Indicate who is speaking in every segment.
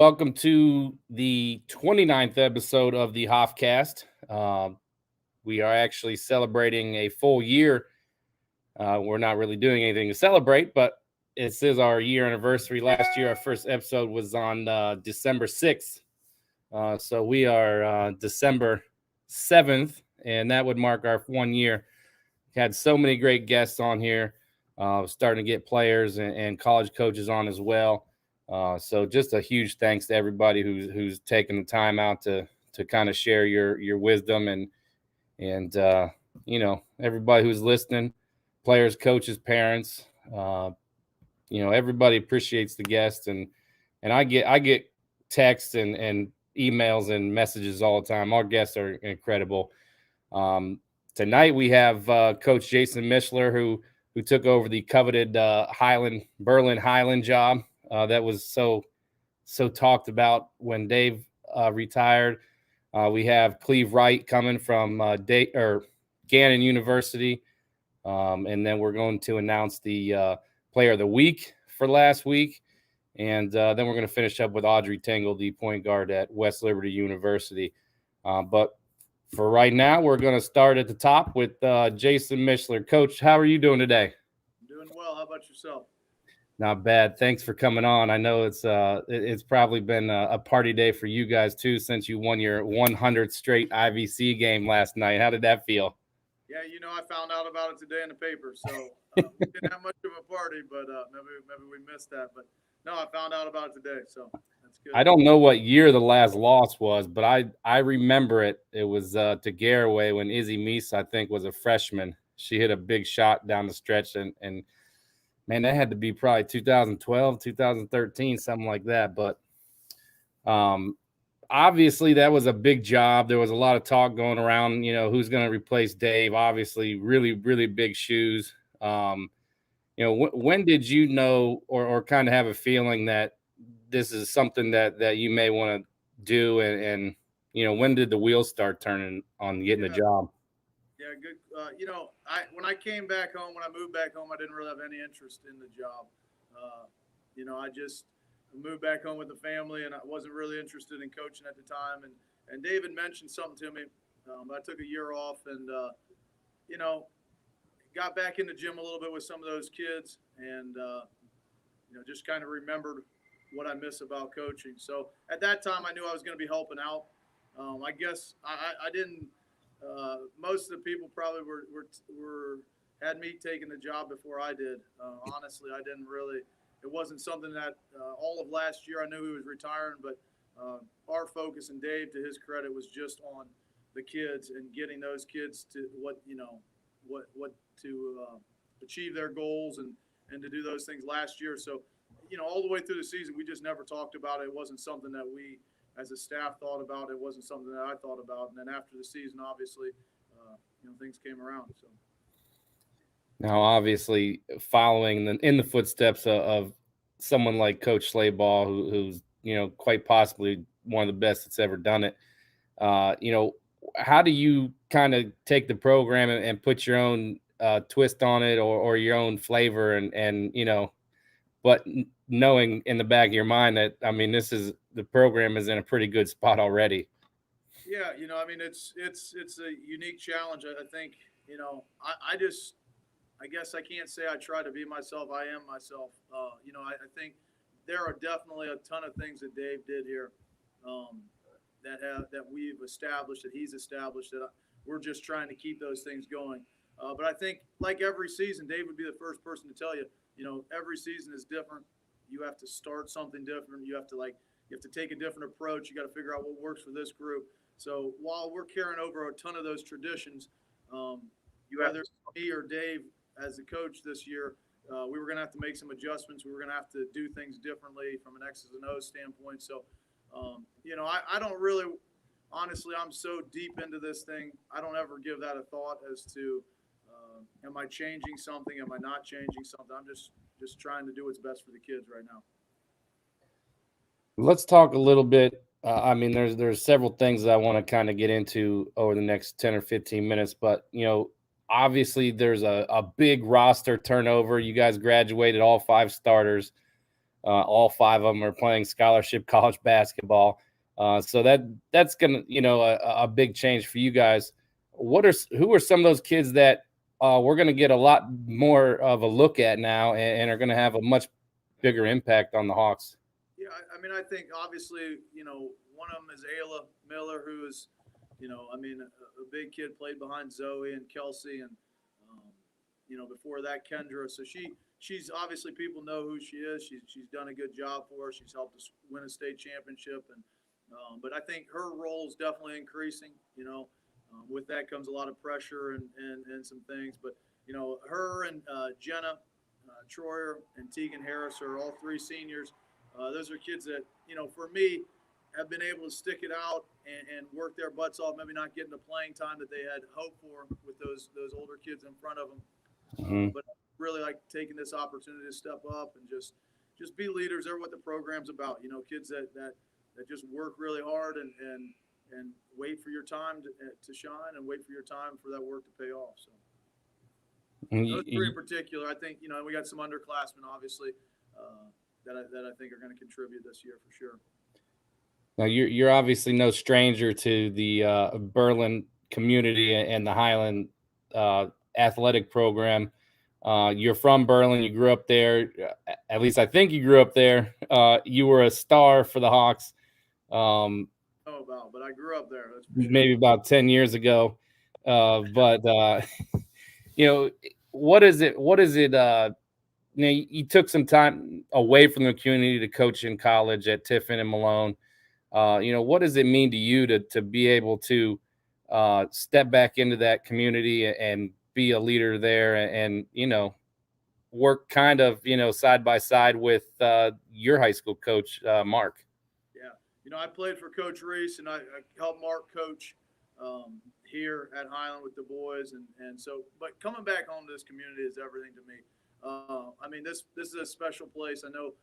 Speaker 1: Welcome to the 29th episode of the Hofcast. We are actually celebrating a full year. We're not really doing anything to celebrate, but this is our year anniversary. Last year, our first episode was on December 6th. So we are December 7th, and that would mark our 1 year. Had so many great guests on here, starting to get players and college coaches on as well. So just a huge thanks to everybody who's taken the time out to kind of share your wisdom and everybody who's listening, players, coaches, parents. Everybody appreciates the guests and I get texts and emails and messages all the time. Our guests are incredible. Tonight we have Coach Jason Mischler who took over the coveted Berlin Highland job that was so talked about when Dave retired. We have Cleve Wright coming from Gannon University, and then we're going to announce the Player of the Week for last week, and then we're going to finish up with Audrey Tingle, the point guard at West Liberty University. But for right now, we're going to start at the top with Jason Mischler. Coach, how are you doing today?
Speaker 2: Doing well. How about yourself?
Speaker 1: Not bad. Thanks for coming on. I know it's probably been a party day for you guys too, since you won your 100th straight IVC game last night. How did that feel?
Speaker 2: Yeah, I found out about it today in the paper, so we didn't have much of a party, but maybe we missed that. But no, I found out about it today, so that's good.
Speaker 1: I don't know what year the last loss was, but I remember it. It was to Garaway when Izzy Meese, I think, was a freshman. She hit a big shot down the stretch, and man, that had to be probably 2012, 2013, something like that. But obviously that was a big job. There was a lot of talk going around, who's going to replace Dave. Obviously, really, really big shoes. When did you know or kind of have a feeling that this is something that you may want to do? And when did the wheels start turning on getting the job?
Speaker 2: Yeah, good. When I came back home, when I moved back home, I didn't really have any interest in the job. I just moved back home with the family, and I wasn't really interested in coaching at the time. And David mentioned something to me. I took a year off, and got back in the gym a little bit with some of those kids, and just kind of remembered what I miss about coaching. So at that time, I knew I was going to be helping out. I guess I didn't. Most of the people probably were had me taking the job before I did. Honestly, I didn't really. It wasn't something that all of last year I knew he was retiring, but our focus, and Dave, to his credit, was just on the kids and getting those kids to what to achieve their goals and to do those things last year. So, all the way through the season, we just never talked about it. It wasn't something that we, as a staff, thought about. It wasn't something that I thought about. And then after the season, obviously, things came around. So.
Speaker 1: Now, obviously, following in the footsteps of someone like Coach Slayball, who's quite possibly one of the best that's ever done it. How do you kind of take the program and put your own twist on it or your own flavor but knowing in the back of your mind that the program is in a pretty good spot already.
Speaker 2: Yeah, it's a unique challenge. I think I guess I can't say I try to be myself. I am myself. I think there are definitely a ton of things that Dave did here that we've established, that he's established, that we're just trying to keep those things going. But I think, like every season, Dave would be the first person to tell you, every season is different. You have to start something different. You have to take a different approach. You got to figure out what works for this group. So while we're carrying over a ton of those traditions, whether me or Dave as the coach this year, we were going to have to make some adjustments. We were going to have to do things differently from an X's and O's standpoint. So, I don't really, honestly, I'm so deep into this thing. I don't ever give that a thought as to, am I changing something? Am I not changing something? I'm just trying to do what's best for the kids right now.
Speaker 1: Let's talk a little bit. There's several things that I want to kind of get into over the next 10 or 15 minutes, but obviously there's a big roster turnover. You guys graduated all 5 starters. All 5 of them are playing scholarship college basketball. So that's gonna, a big change for you guys. Who are some of those kids that we're gonna get a lot more of a look at now, and are gonna have a much bigger impact on the Hawks?
Speaker 2: Yeah, I mean, I think obviously, one of them is Ayla Miller, who is, a big kid, played behind Zoe and Kelsey, and before that Kendra. So she's obviously, people know who she is. She's done a good job for us. She's helped us win a state championship, and but I think her role is definitely increasing. With that comes a lot of pressure and some things, but her and Jenna Troyer and Tegan Harris are all 3 seniors. Those are kids that, for me, have been able to stick it out and work their butts off, maybe not getting the playing time that they had hoped for with those older kids in front of them. But really like taking this opportunity to step up and just be leaders. They're what the program's about. Kids that just work really hard and wait for your time to shine and wait for your time for that work to pay off. So those 3 in particular, I think, we got some underclassmen, obviously, that I think are going to contribute this year for sure.
Speaker 1: Now you're obviously no stranger to the Berlin community and the Highland athletic program. You're from Berlin. You grew up there. At least I think you grew up there. You were a star for the Hawks.
Speaker 2: But I grew up there. That's for sure.
Speaker 1: Maybe about 10 years ago. But what is it? You took some time away from the community to coach in college at Tiffin and Malone. What does it mean to you to be able to step back into that community and be a leader there and work kind of, side by side with your high school coach, Mark?
Speaker 2: Yeah. I played for Coach Reese, and I helped Mark coach here at Highland with the boys. And so, but coming back home to this community is everything to me. This is a special place. I know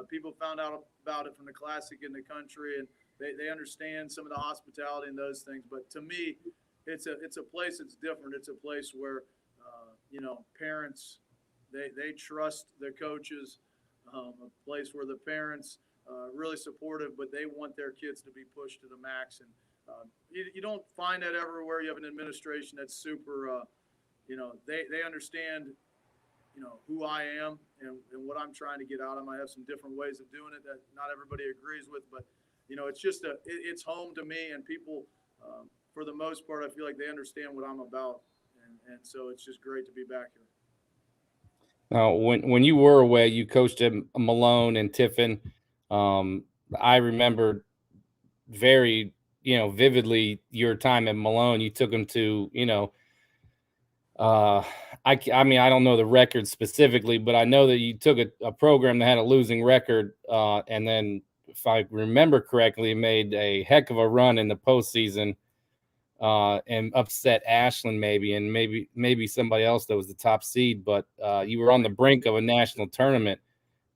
Speaker 2: people found out about it from the Classic in the country, and they understand some of the hospitality and those things. But to me, it's a place that's different. It's a place where parents they trust their coaches. A place where the parents really supportive, but they want their kids to be pushed to the max. And you don't find that everywhere. You have an administration that's super. They understand who I am and what I'm trying to get out of them. I have some different ways of doing it that not everybody agrees with, but it's just it's home to me, and people, for the most part, I feel like they understand what I'm about. And so it's just great to be back here.
Speaker 1: Now, when you were away, you coached at Malone and Tiffin. I remember very, vividly your time at Malone. You took them to, I don't know the record specifically, but I know that you took a program that had a losing record, and then, if I remember correctly, made a heck of a run in the postseason, and upset Ashland and maybe somebody else that was the top seed. But you were on the brink of a national tournament.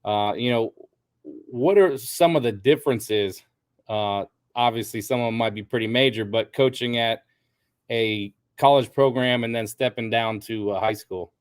Speaker 1: What are some of the differences? Obviously, some of them might be pretty major, but coaching at a college program and then stepping down to high school.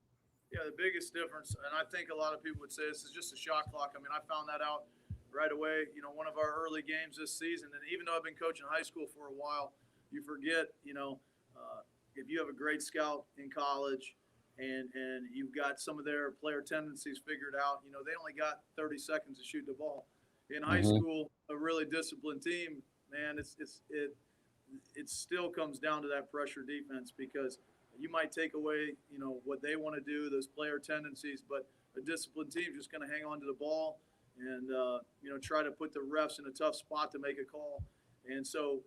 Speaker 2: Yeah, the biggest difference, and I think a lot of people would say this is just a shot clock. I found that out right away. One of our early games this season, and even though I've been coaching high school for a while, you forget, if you have a great scout in college and you've got some of their player tendencies figured out, they only got 30 seconds to shoot the ball. In high school, a really disciplined team, man, it still comes down to that pressure defense, because you might take away, what they want to do, those player tendencies, but a disciplined team is just going to hang on to the ball and, try to put the refs in a tough spot to make a call. And so,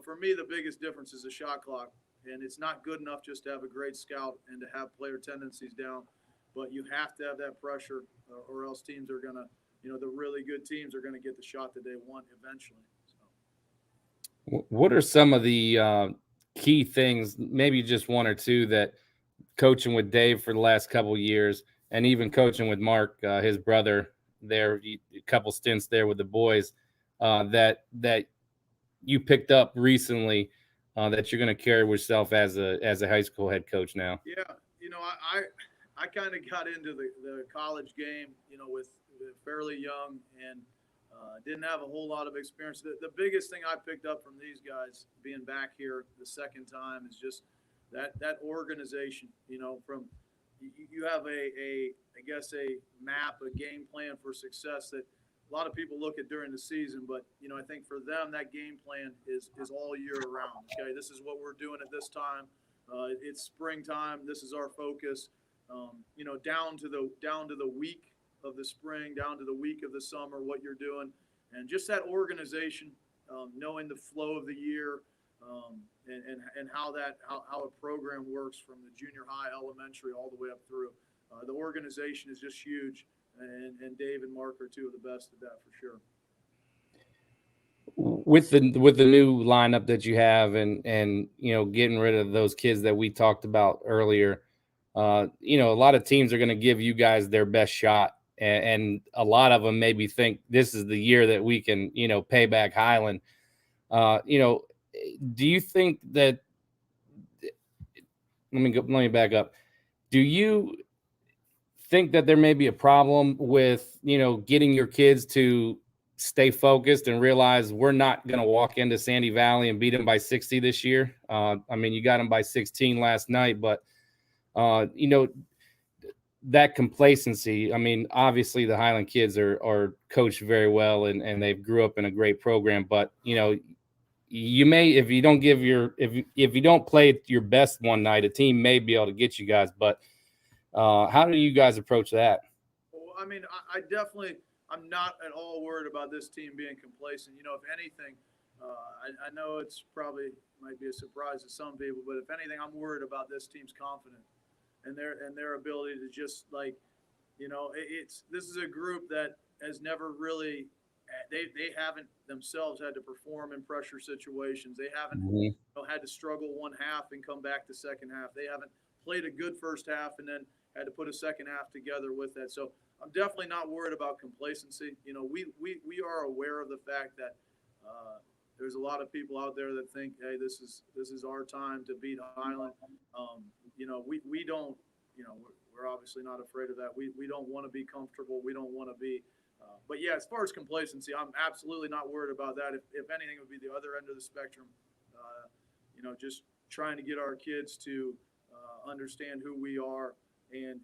Speaker 2: for me, the biggest difference is the shot clock. And it's not good enough just to have a great scout and to have player tendencies down, but you have to have that pressure, or else teams are going to, the really good teams are going to get the shot that they want eventually. So.
Speaker 1: What are some of the key things, maybe just one or two, that coaching with Dave for the last couple of years, and even coaching with Mark, his brother, there, a couple stints there with the boys, that you picked up recently, that you're going to carry with yourself as a high school head coach now?
Speaker 2: Yeah, I kind of got into the college game, with fairly young, and didn't have a whole lot of experience. The biggest thing I picked up from these guys being back here the second time is just that organization. From you have I guess a map, a game plan for success that a lot of people look at during the season, but I think for them that game plan is all year round. Okay, this is what we're doing at this time. It's springtime. This is our focus. Down to the week of the spring, down to the week of the summer, what you're doing, and just that organization, knowing the flow of the year, and how a program works from the junior high, elementary, all the way up through. The organization is just huge, and Dave and Mark are two of the best at that for sure.
Speaker 1: With the new lineup that you have, and getting rid of those kids that we talked about earlier, a lot of teams are going to give you guys their best shot, and a lot of them maybe think this is the year that we can pay back Highland. Do you think that? Let me back up. Do you think that there may be a problem with getting your kids to stay focused and realize we're not going to walk into Sandy Valley and beat them by 60 this year? You got them by 16 last night, but that complacency. Obviously the Highland kids are coached very well, and they grew up in a great program, but you may, if you don't play your best one night, a team may be able to get you guys. But how do you guys approach that?
Speaker 2: Well, I definitely, I'm not at all worried about this team being complacent. If anything, I know it's probably might be a surprise to some people, but if anything, I'm worried about this team's confidence and their ability to just this is a group that has never really. They haven't themselves had to perform in pressure situations. They haven't had to struggle one half and come back the second half. They haven't played a good first half and then had to put a second half together with that. So I'm definitely not worried about complacency. We are aware of the fact that there's a lot of people out there that think, hey, this is our time to beat Highland. We don't. We're obviously not afraid of that. We don't want to be comfortable. We don't want to be. But yeah, as far as complacency, I'm absolutely not worried about that. If anything, it would be the other end of the spectrum. Just trying to get our kids to understand who we are. And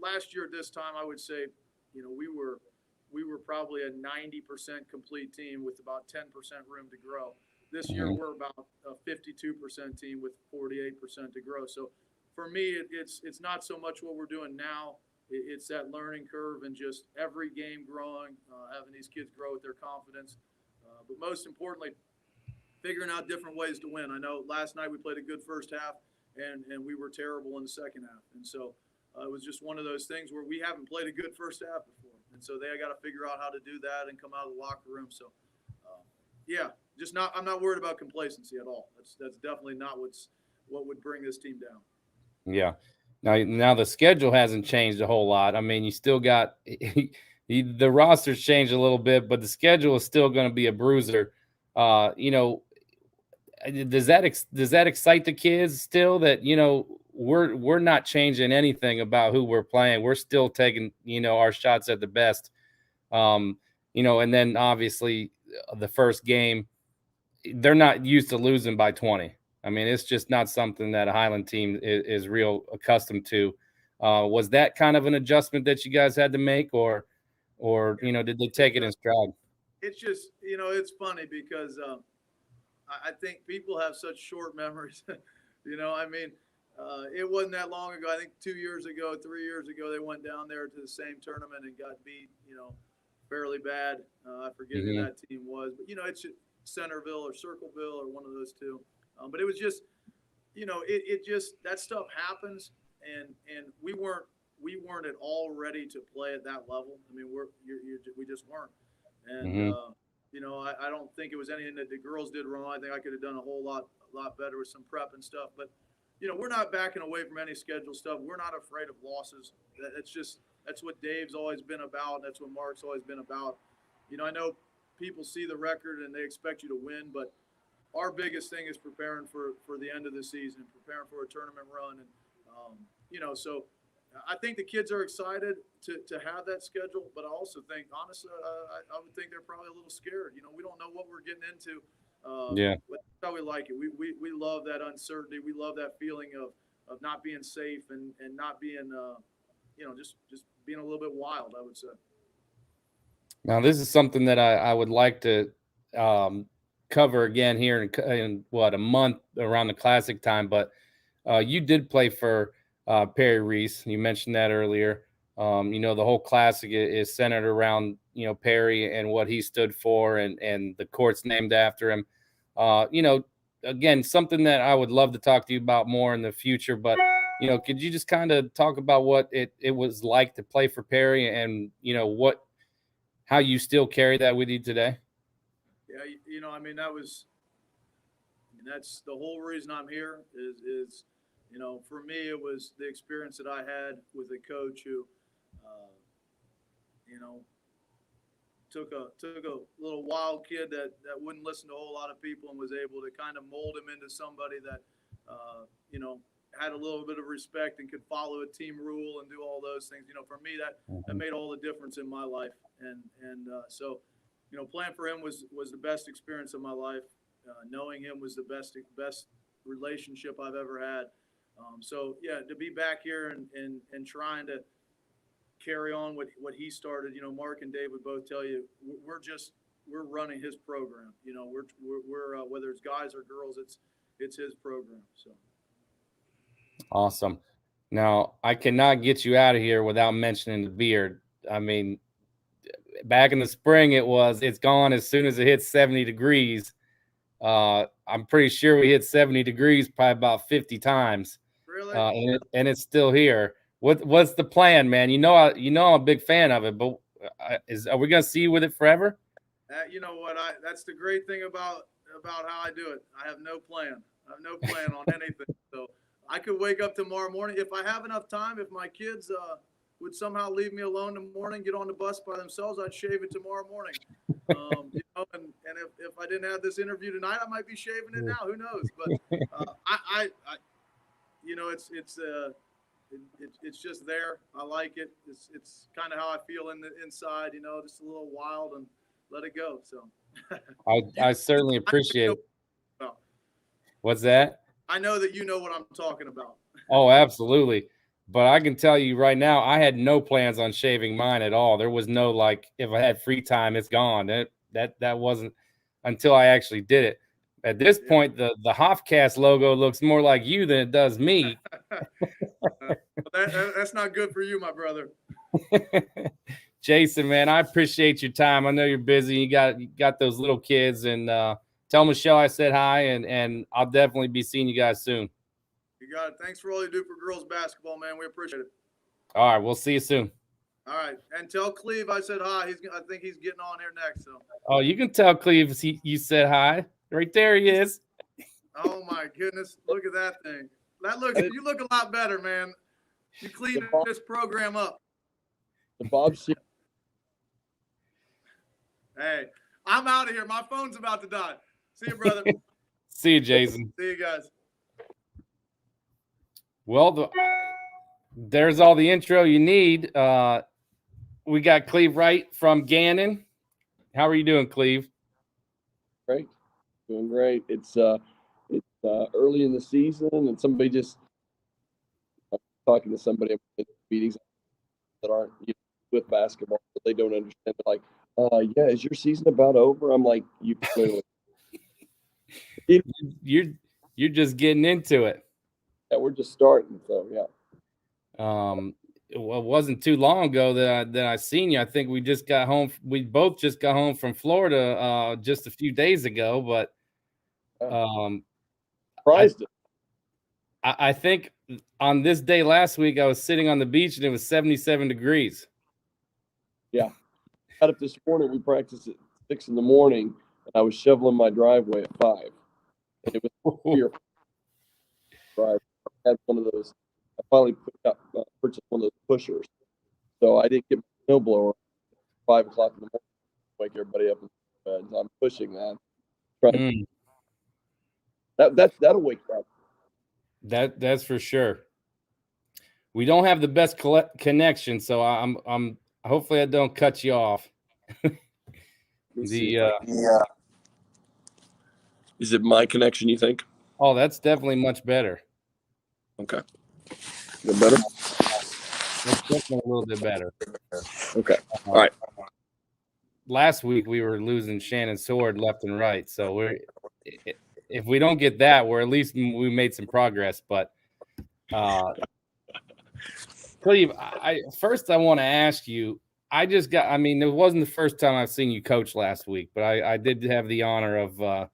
Speaker 2: last year at this time, I would say, we were probably a 90% complete team with about 10% room to grow. This year, we're about a 52% team with 48% to grow. So for me, it's not so much what we're doing now. It's that learning curve and just every game growing, having these kids grow with their confidence. But most importantly, figuring out different ways to win. I know last night we played a good first half, and we were terrible in the second half. And so it was just one of those things where we haven't played a good first half before. And so they got to figure out how to do that and come out of the locker room. So, I'm not worried about complacency at all. That's definitely not what would bring this team down.
Speaker 1: Yeah. Now the schedule hasn't changed a whole lot. You still got the roster's changed a little bit, but the schedule is still going to be a bruiser. Does that excite the kids still that we're not changing anything about who we're playing? We're still taking our shots at the best. And then obviously the first game, they're not used to losing by 20. It's just not something that a Highland team is real accustomed to. Was that kind of an adjustment that you guys had to make, or did they take it in stride?
Speaker 2: It's just, it's funny because I think people have such short memories. It wasn't that long ago. I think 2 years ago, 3 years ago, they went down there to the same tournament and got beat, fairly bad. I forget who that team was, but it's Centerville or Circleville or one of those two. But it was just, it just that stuff happens, and we weren't at all ready to play at that level. We just weren't, and I don't think it was anything that the girls did wrong. I think I could have done a whole lot better with some prep and stuff. But we're not backing away from any schedule stuff. We're not afraid of losses. That's what Dave's always been about. That's what Mark's always been about. I know people see the record and they expect you to win, but our biggest thing is preparing for the end of the season, preparing for a tournament run. And, so I think the kids are excited to have that schedule, but I also think, honestly, I would think they're probably a little scared. We don't know what we're getting into.
Speaker 1: Yeah.
Speaker 2: But that's how we like it. We love that uncertainty. We love that feeling of not being safe and not being, just being a little bit wild, I would say.
Speaker 1: Now, this is something that I would like to cover again here in what, a month around the Classic time. But you did play for Perry Reese. You mentioned that earlier. The whole Classic is centered around Perry and what he stood for, and the court's named after him. Again, something that I would love to talk to you about more in the future. But could you just kind of talk about what it was like to play for Perry, and how you still carry that with you today?
Speaker 2: Yeah, that's the whole reason I'm here is for me, it was the experience that I had with a coach who, you know, took a little wild kid that wouldn't listen to a whole lot of people and was able to kind of mold him into somebody that, had a little bit of respect and could follow a team rule and do all those things. For me, that made all the difference in my life. So, playing for him was the best experience of my life. Knowing him was the best relationship I've ever had. So yeah, to be back here and trying to carry on what he started. Mark and Dave would both tell you we're running his program. We're whether it's guys or girls, it's his program. So
Speaker 1: awesome. Now, I cannot get you out of here without mentioning the beard. I mean, back in the spring, it's gone as soon as it hits 70 degrees. I'm pretty sure we hit 70 degrees probably about 50 times.
Speaker 2: Really,
Speaker 1: and it's still here. What's the plan, man? I'm a big fan of it, but are we gonna see you with it forever?
Speaker 2: you know what? That's the great thing about how I do it. I have no plan. I have no plan on anything. So I could wake up tomorrow morning if I have enough time. If my kids would somehow leave me alone in the morning, get on the bus by themselves, I'd shave it tomorrow morning. And if I didn't have this interview tonight, I might be shaving it now. Who knows? But it's just there. I like it. It's kind of how I feel inside. Just a little wild and let it go. So
Speaker 1: I certainly appreciate it. What's that?
Speaker 2: I know that you know what I'm talking about.
Speaker 1: Oh, absolutely. But I can tell you right now, I had no plans on shaving mine at all. There was no if I had free time, it's gone. That wasn't until I actually did it. At this point, the Hofcast logo looks more like you than it does me.
Speaker 2: That's not good for you, my brother.
Speaker 1: Jason, man, I appreciate your time. I know you're busy. You got those little kids, and tell Michelle I said hi, and I'll definitely be seeing you guys soon.
Speaker 2: You got it. Thanks for all you do for girls basketball, man. We appreciate it.
Speaker 1: All right, we'll see you soon.
Speaker 2: All right, and tell Cleve I said hi. I think he's getting on here next. So.
Speaker 1: Oh, you can tell Cleve you said hi. Right there he is.
Speaker 2: Oh my goodness! Look at that thing. You look a lot better, man. You cleaned this program up.
Speaker 3: The Bob.
Speaker 2: Hey, I'm out of here. My phone's about to die. See you, brother.
Speaker 1: See you, Jason.
Speaker 2: See you guys.
Speaker 1: Well, there's all the intro you need. We got Cleve Wright from Gannon. How are you doing, Cleve?
Speaker 3: Great, doing great. It's early in the season, and somebody just talking to somebody at meetings that aren't with basketball, but they don't understand. They're like, yeah, is your season about over? I'm like, you clearly.
Speaker 1: You're just getting into it.
Speaker 3: Yeah, we're just starting. So yeah.
Speaker 1: It wasn't too long ago that I seen you. I think we just got home. We both just got home from Florida just a few days ago. But
Speaker 3: surprised it.
Speaker 1: I think on this day last week I was sitting on the beach and it was 77 degrees.
Speaker 3: Yeah, got up this morning. We practiced at 6 a.m, and I was shoveling my driveway at 5. And it was here. I had one of those. I finally purchased one of those pushers, so I didn't get my snowblower at 5 o'clock in the morning to wake everybody up in bed. So I'm pushing that. That'll wake you up.
Speaker 1: That's for sure. We don't have the best connection, so I'm hopefully I don't cut you off.
Speaker 3: Is it my connection, you think?
Speaker 1: Oh, that's definitely much better.
Speaker 3: Okay. Is it better?
Speaker 1: That's definitely a little bit better.
Speaker 3: Okay. All right.
Speaker 1: Last week we were losing Shannon Sword left and right, so if we don't get that, we're at least we made some progress. But Cleve, I want to ask you. I mean, it wasn't the first time I've seen you coach last week, but I did have the honor of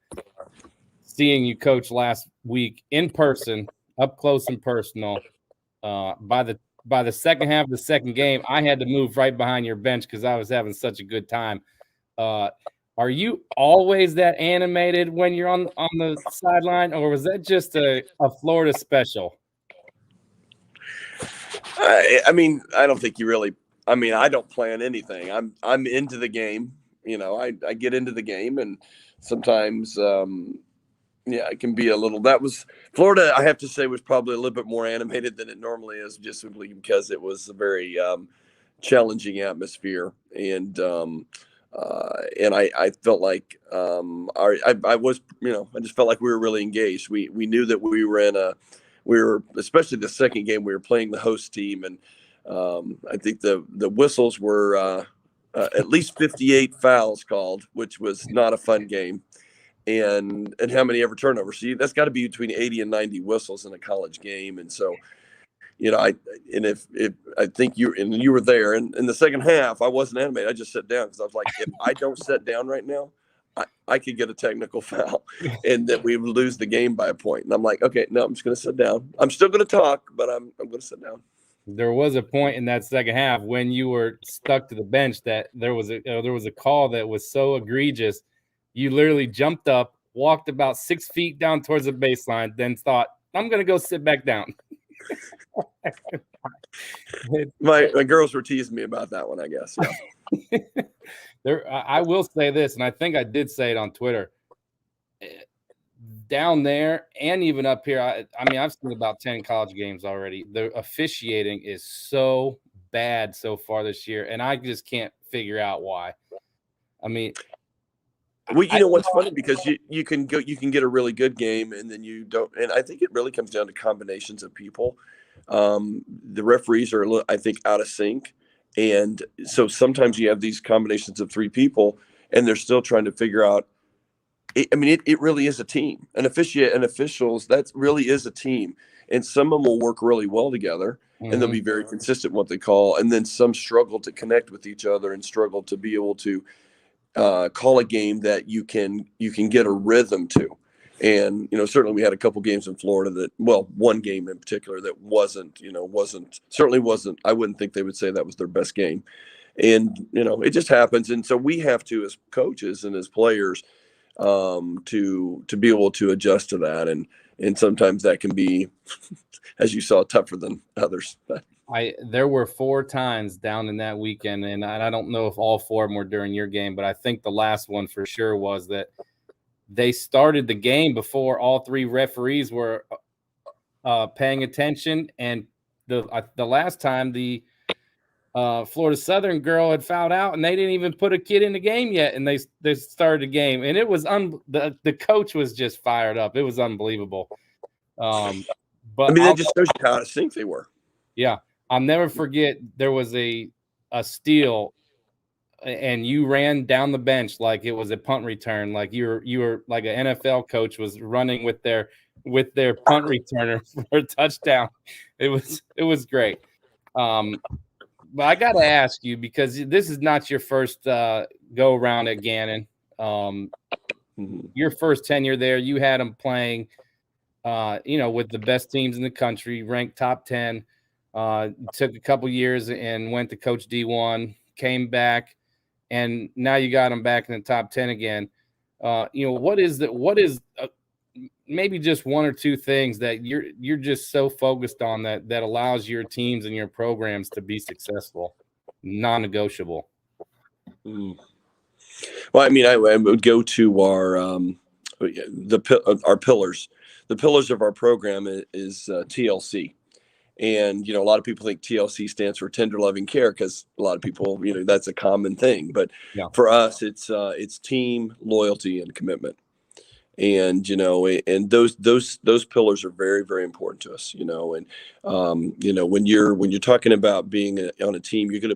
Speaker 1: seeing you coach last week in person, up close and personal. By the second half of the second game, I had to move right behind your bench because I was having such a good time. Are you always that animated when you're on the sideline, or was that just a Florida special?
Speaker 3: I mean, I don't think you really. I mean, I don't plan anything. I'm into the game. You know, I get into the game, and sometimes, yeah, it can be a little. That was Florida. I have to say, was probably a little bit more animated than it normally is, just simply because it was a very challenging atmosphere, and I felt like I was, you know, I just felt like we were really engaged. We knew that we were especially the second game, we were playing the host team, and I think the whistles were at least 58 fouls called, which was not a fun game. And how many ever turnovers? See, that's got to be between 80 and 90 whistles in a college game. And so, you know, if I think you were there, and in the second half, I wasn't animated. I just sat down because I was like, if I don't sit down right now, I could get a technical foul, and that we would lose the game by a point. And I'm like, okay, no, I'm just going to sit down. I'm still going to talk, but I'm going to sit down.
Speaker 1: There was a point in that second half when you were stuck to the bench that there was a call that was so egregious. You literally jumped up, walked about 6 feet down towards the baseline, then thought, I'm going to go sit back down.
Speaker 3: My girls were teasing me about that one, I guess. Yeah.
Speaker 1: I will say this, and I think I did say it on Twitter. Down there and even up here, I mean, I've seen about 10 college games already. The officiating is so bad so far this year, and I just can't figure out why. I mean,
Speaker 3: well, you know what's funny, because you can get a really good game, and then you don't. And I think it really comes down to combinations of people. The referees are, I think, out of sync, and so sometimes you have these combinations of three people, and they're still trying to figure out. It really is a team. An officials, that really is a team, and some of them will work really well together, and they'll be very consistent in what they call, and then some struggle to connect with each other and struggle to be able to call a game that you can get a rhythm to. And, you know, certainly we had a couple games in Florida that, well, one game in particular that wasn't, I wouldn't think they would say that was their best game. And, you know, it just happens. And so we have to, as coaches and as players, to be able to adjust to that. And sometimes that can be, as you saw, tougher than others.
Speaker 1: There were 4 times down in that weekend, and I don't know if all 4 of them were during your game, but I think the last one for sure was that they started the game before all 3 referees were paying attention. And the last time the Florida Southern girl had fouled out, and they didn't even put a kid in the game yet, and they started the game, and it was the coach was just fired up. It was unbelievable. But
Speaker 3: I mean, that just shows you how out of sync they were.
Speaker 1: Yeah, I'll never forget. There was a steal, and you ran down the bench like it was a punt return, like you were like an NFL coach was running with their punt returner for a touchdown. It was great. But I got to ask you, because this is not your first go around at Gannon. Your first tenure there, you had them playing, with the best teams in the country, ranked top 10. Took a couple years and went to coach D1, came back, and now you got them back in the top 10 again. What is maybe just one or two things that you're just so focused on that allows your teams and your programs to be successful, non-negotiable?
Speaker 3: Well, I mean, I would go to our pillars. The pillars of our program is TLC, And, a lot of people think TLC stands for tender loving care, because a lot of people, that's a common thing. But
Speaker 1: Yeah.
Speaker 3: for us, it's team, loyalty, and commitment. And, and those pillars are very, very important to us, and, when you're talking about being on a team, you're going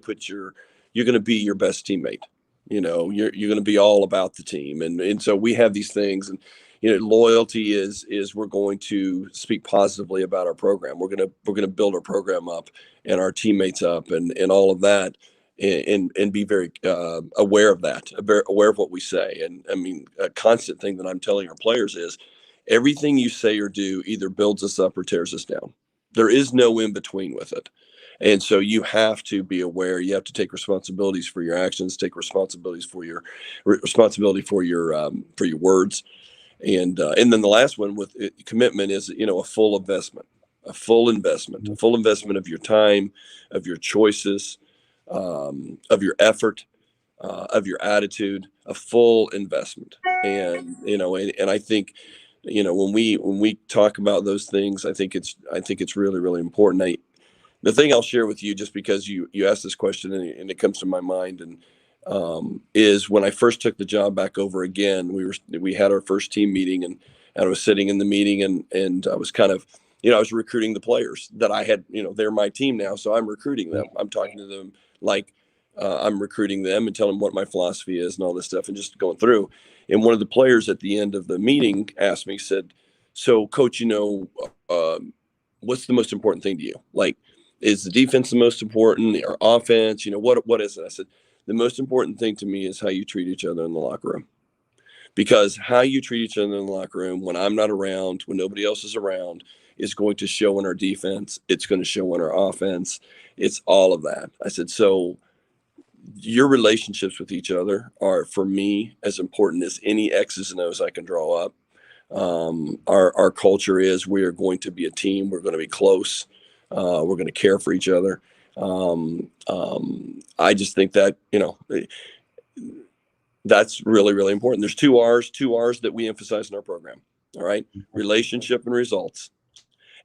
Speaker 3: to be your best teammate. You're going to be all about the team. And so we have these things, and, loyalty is we're going to speak positively about our program. We're going to build our program up and our teammates up, and all of that, and be very aware of that, aware of what we say. And I mean, a constant thing that I'm telling our players is everything you say or do either builds us up or tears us down. There is no in between with it. And so you have to be aware. You have to take responsibilities for your actions, take responsibility for your words. And then the last one with commitment is, a full investment of your time, of your choices, of your effort, of your attitude, a full investment. And, and I think, when we talk about those things, I think it's really, really important. The thing I'll share with you, just because you asked this question, and it comes to my mind, and is when I first took the job back over again, we had our first team meeting, and I was sitting in the meeting, and I was kind of, I was recruiting the players that I had, they're my team now. So I'm recruiting them. I'm talking to them like I'm recruiting them, and telling them what my philosophy is and all this stuff, and just going through. And one of the players at the end of the meeting asked me, said, "So coach, what's the most important thing to you? Like, is the defense the most important, or offense? What is it?" I said, "The most important thing to me is how you treat each other in the locker room. Because how you treat each other in the locker room when I'm not around, when nobody else is around, is going to show in our defense. It's going to show in our offense. It's all of that." I said, "So your relationships with each other are, for me, as important as any X's and O's I can draw up. Our culture is, we are going to be a team. We're going to be close. We're going to care for each other." I just think that, that's really, really important. There's two R's that we emphasize in our program. All right. Relationship and results.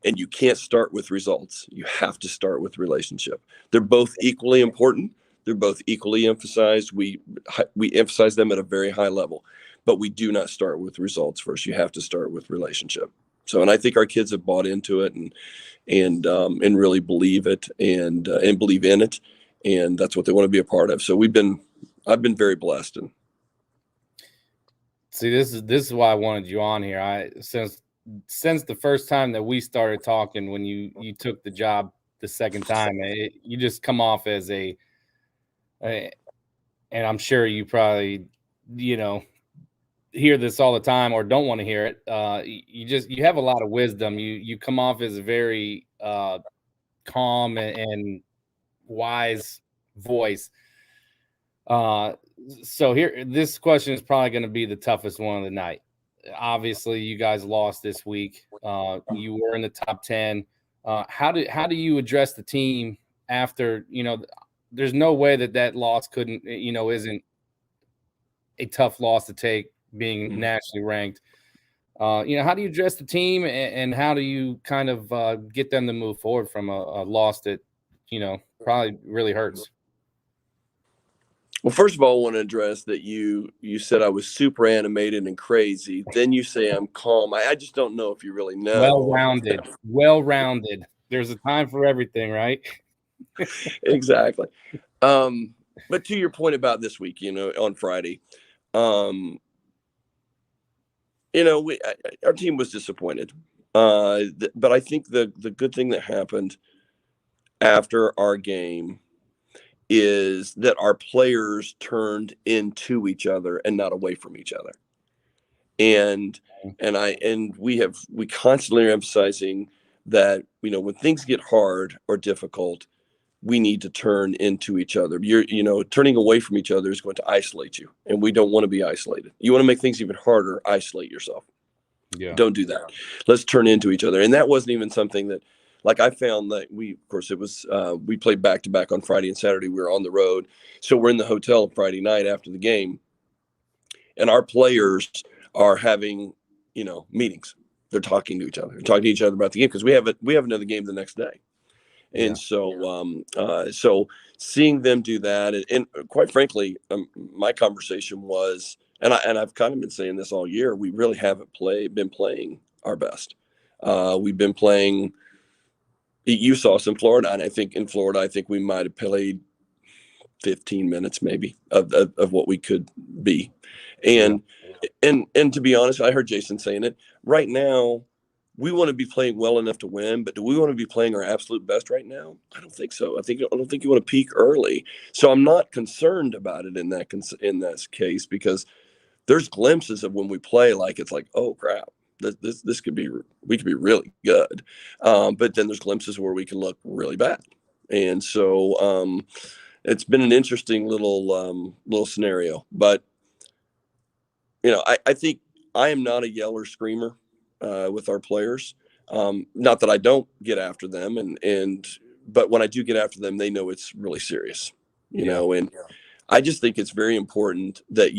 Speaker 3: And you can't start with results. You have to start with relationship. They're both equally important. They're both equally emphasized. We emphasize them at a very high level, but we do not start with results first. You have to start with relationship. So, and I think our kids have bought into it, and really believe it, and believe in it, and that's what they want to be a part of. So I've been very blessed. And
Speaker 1: see, this is why I wanted you on here. Since the first time that we started talking, when you took the job the second time, you just come off as and I'm sure you probably, hear this all the time, or don't want to hear it. You have a lot of wisdom. You come off as a very calm and wise voice. So here, this question is probably going to be the toughest one of the night. Obviously, you guys lost this week. You were in the top 10. How do you address the team after, there's no way that loss isn't a tough loss to take, being nationally ranked. How do you address the team, and how do you kind of get them to move forward from a loss that, probably really hurts?
Speaker 3: Well, first of all, I want to address that you said I was super animated and crazy. Then you say I'm calm. I just don't know if you really know.
Speaker 1: Well-rounded. There's a time for everything, right?
Speaker 3: Exactly. But to your point about this week, on Friday, our team was disappointed. But I think the good thing that happened after our game is that our players turned into each other and not away from each other. And we constantly are emphasizing that, when things get hard or difficult, we need to turn into each other. Turning away from each other is going to isolate you, and we don't want to be isolated. You want to make things even harder, isolate yourself.
Speaker 1: Yeah.
Speaker 3: Don't do that. Let's turn into each other. And that wasn't even something that, like, I found that we played back to back on Friday and Saturday. We were on the road. So we're in the hotel Friday night after the game, and our players are having, meetings. They're talking to each other. They're talking to each other about the game, because we have another game the next day. And so seeing them do that, and quite frankly, my conversation was, and I've kind of been saying this all year, we really haven't been playing our best. We've been playing. You saw us in Florida, and I think in Florida, I think we might have played 15 minutes maybe of what we could be. And to be honest, I heard Jason saying it right now. We want to be playing well enough to win, but do we want to be playing our absolute best right now? I don't think so. I don't think you want to peak early. So I'm not concerned about it in that case, because there's glimpses of when we play like it's like, oh crap, this could be, we could be really good. But then there's glimpses where we can look really bad. And so it's been an interesting little scenario. But I think I am not a yeller screamer with our players. Not that I don't get after them, but when I do get after them, they know it's really serious, and I just think it's very important that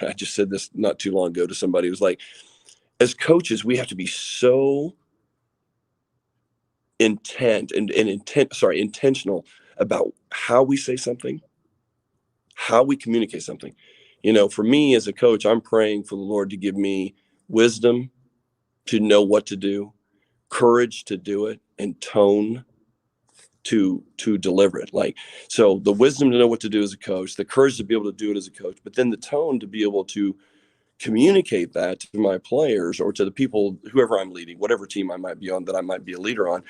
Speaker 3: I just said this not too long ago to somebody. It was like, as coaches, we have to be so intentional about how we say something, how we communicate something. For me as a coach, I'm praying for the Lord to give me wisdom to know what to do, courage to do it, and tone to deliver it. So the wisdom to know what to do as a coach, the courage to be able to do it as a coach, but then the tone to be able to communicate that to my players or to the people, whoever I'm leading, whatever team I might be on, that I might be a leader on.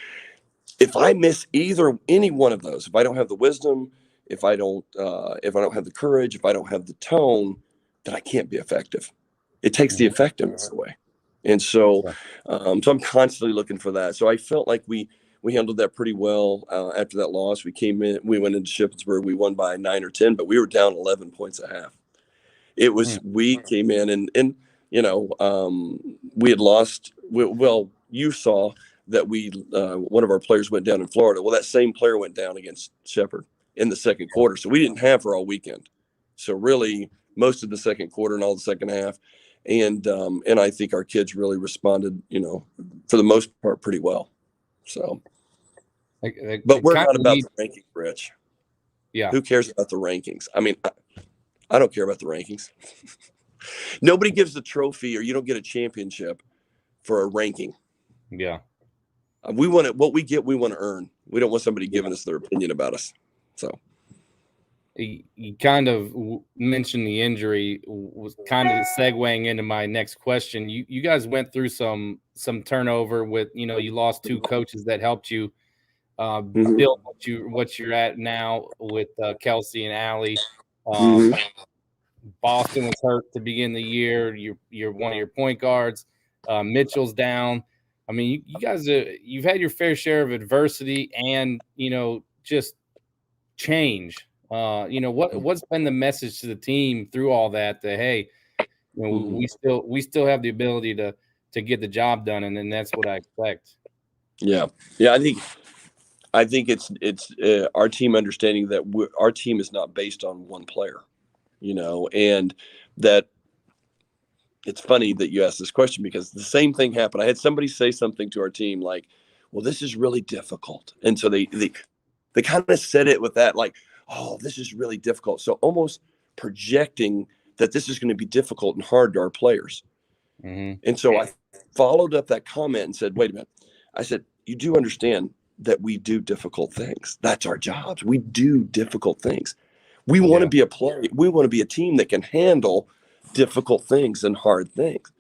Speaker 3: If I miss any one of those, if I don't have the wisdom, if I don't have the courage, if I don't have the tone, then I can't be effective. It takes the effectiveness away. And so I'm constantly looking for that. So I felt like we handled that pretty well. After that loss, we went into Shippensburg, we won by 9 or 10, but we were down 11 points a half. We came in and we had lost. Well, you saw that one of our players went down in Florida. Well, that same player went down against Shepherd in the second quarter. So we didn't have her all weekend. So really most of the second quarter and all the second half. And I think our kids really responded, for the most part, pretty well. So, but we're not about the rankings, Rich.
Speaker 1: Yeah.
Speaker 3: Who cares about the rankings? I mean, I don't care about the rankings. Nobody gives the trophy, or you don't get a championship for a ranking.
Speaker 1: Yeah.
Speaker 3: We want it. What we get, we want to earn. We don't want somebody giving us their opinion about us. So.
Speaker 1: You kind of mentioned the injury, was kind of segueing into my next question. You guys went through some turnover with, you lost 2 coaches that helped you build what you're at now with Kelsey and Allie. Boston was hurt to begin the year. You're one of your point guards. Mitchell's down. I mean, you guys, you've had your fair share of adversity and, just change. What's been the message to the team through all that? That hey, we still have the ability to get the job done, and then that's what I expect.
Speaker 3: Yeah. I think it's our team understanding that our team is not based on one player, and that it's funny that you asked this question, because the same thing happened. I had somebody say something to our team like, "Well, this is really difficult," and so they kind of said it with that like, "Oh, this is really difficult." So almost projecting that this is going to be difficult and hard to our players. And so I followed up that comment and said, "Wait a minute." I said, "You do understand that we do difficult things. That's our jobs. We do difficult things. We want to be we want to be a team that can handle difficult things and hard things."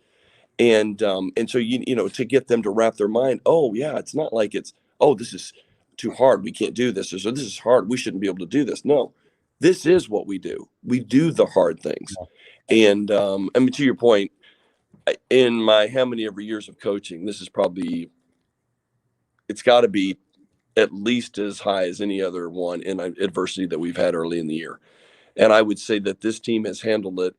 Speaker 3: And so to get them to wrap their mind, oh yeah, it's not like it's, oh, this is too hard, we can't do this, or this is hard, we shouldn't be able to do this. No, this is what we do. We do the hard things. And I mean, to your point, in my how many ever years of coaching, this is probably, it's got to be at least as high as any other one in adversity that we've had early in the year. And I would say that this team has handled it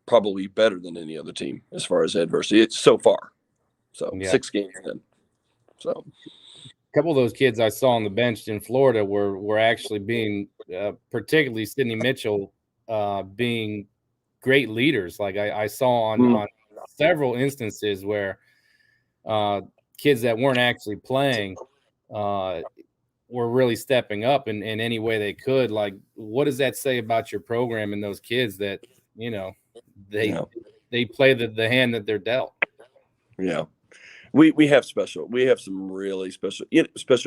Speaker 3: probably better than any other team as far as adversity. It's so far. So 6 games in. So
Speaker 1: a couple of those kids I saw on the bench in Florida were actually being, particularly Sydney Mitchell, being great leaders. Like I saw on several instances where kids that weren't actually playing were really stepping up in any way they could. Like, what does that say about your program and those kids that, you know, they play the hand that they're dealt?
Speaker 4: Yeah. We have some really special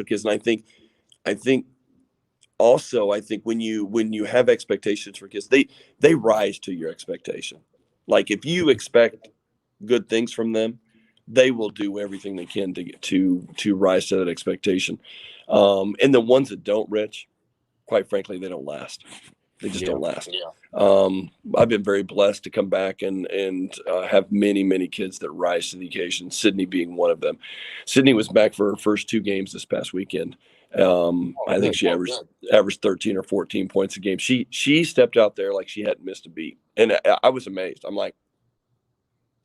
Speaker 4: kids. And I think also, when you have expectations for kids, they rise to your expectation. Like, if you expect good things from them, they will do everything they can to rise to that expectation. And the ones that don't, Rich, quite frankly, they don't last. They just don't last. I've been very blessed to come back and have many kids that rise to the occasion. Sydney being one of them. Sydney was back for her first 2 games this past weekend. I think she averaged 13 or 14 points a game. She stepped out there like she hadn't missed a beat, and I was amazed. I'm like,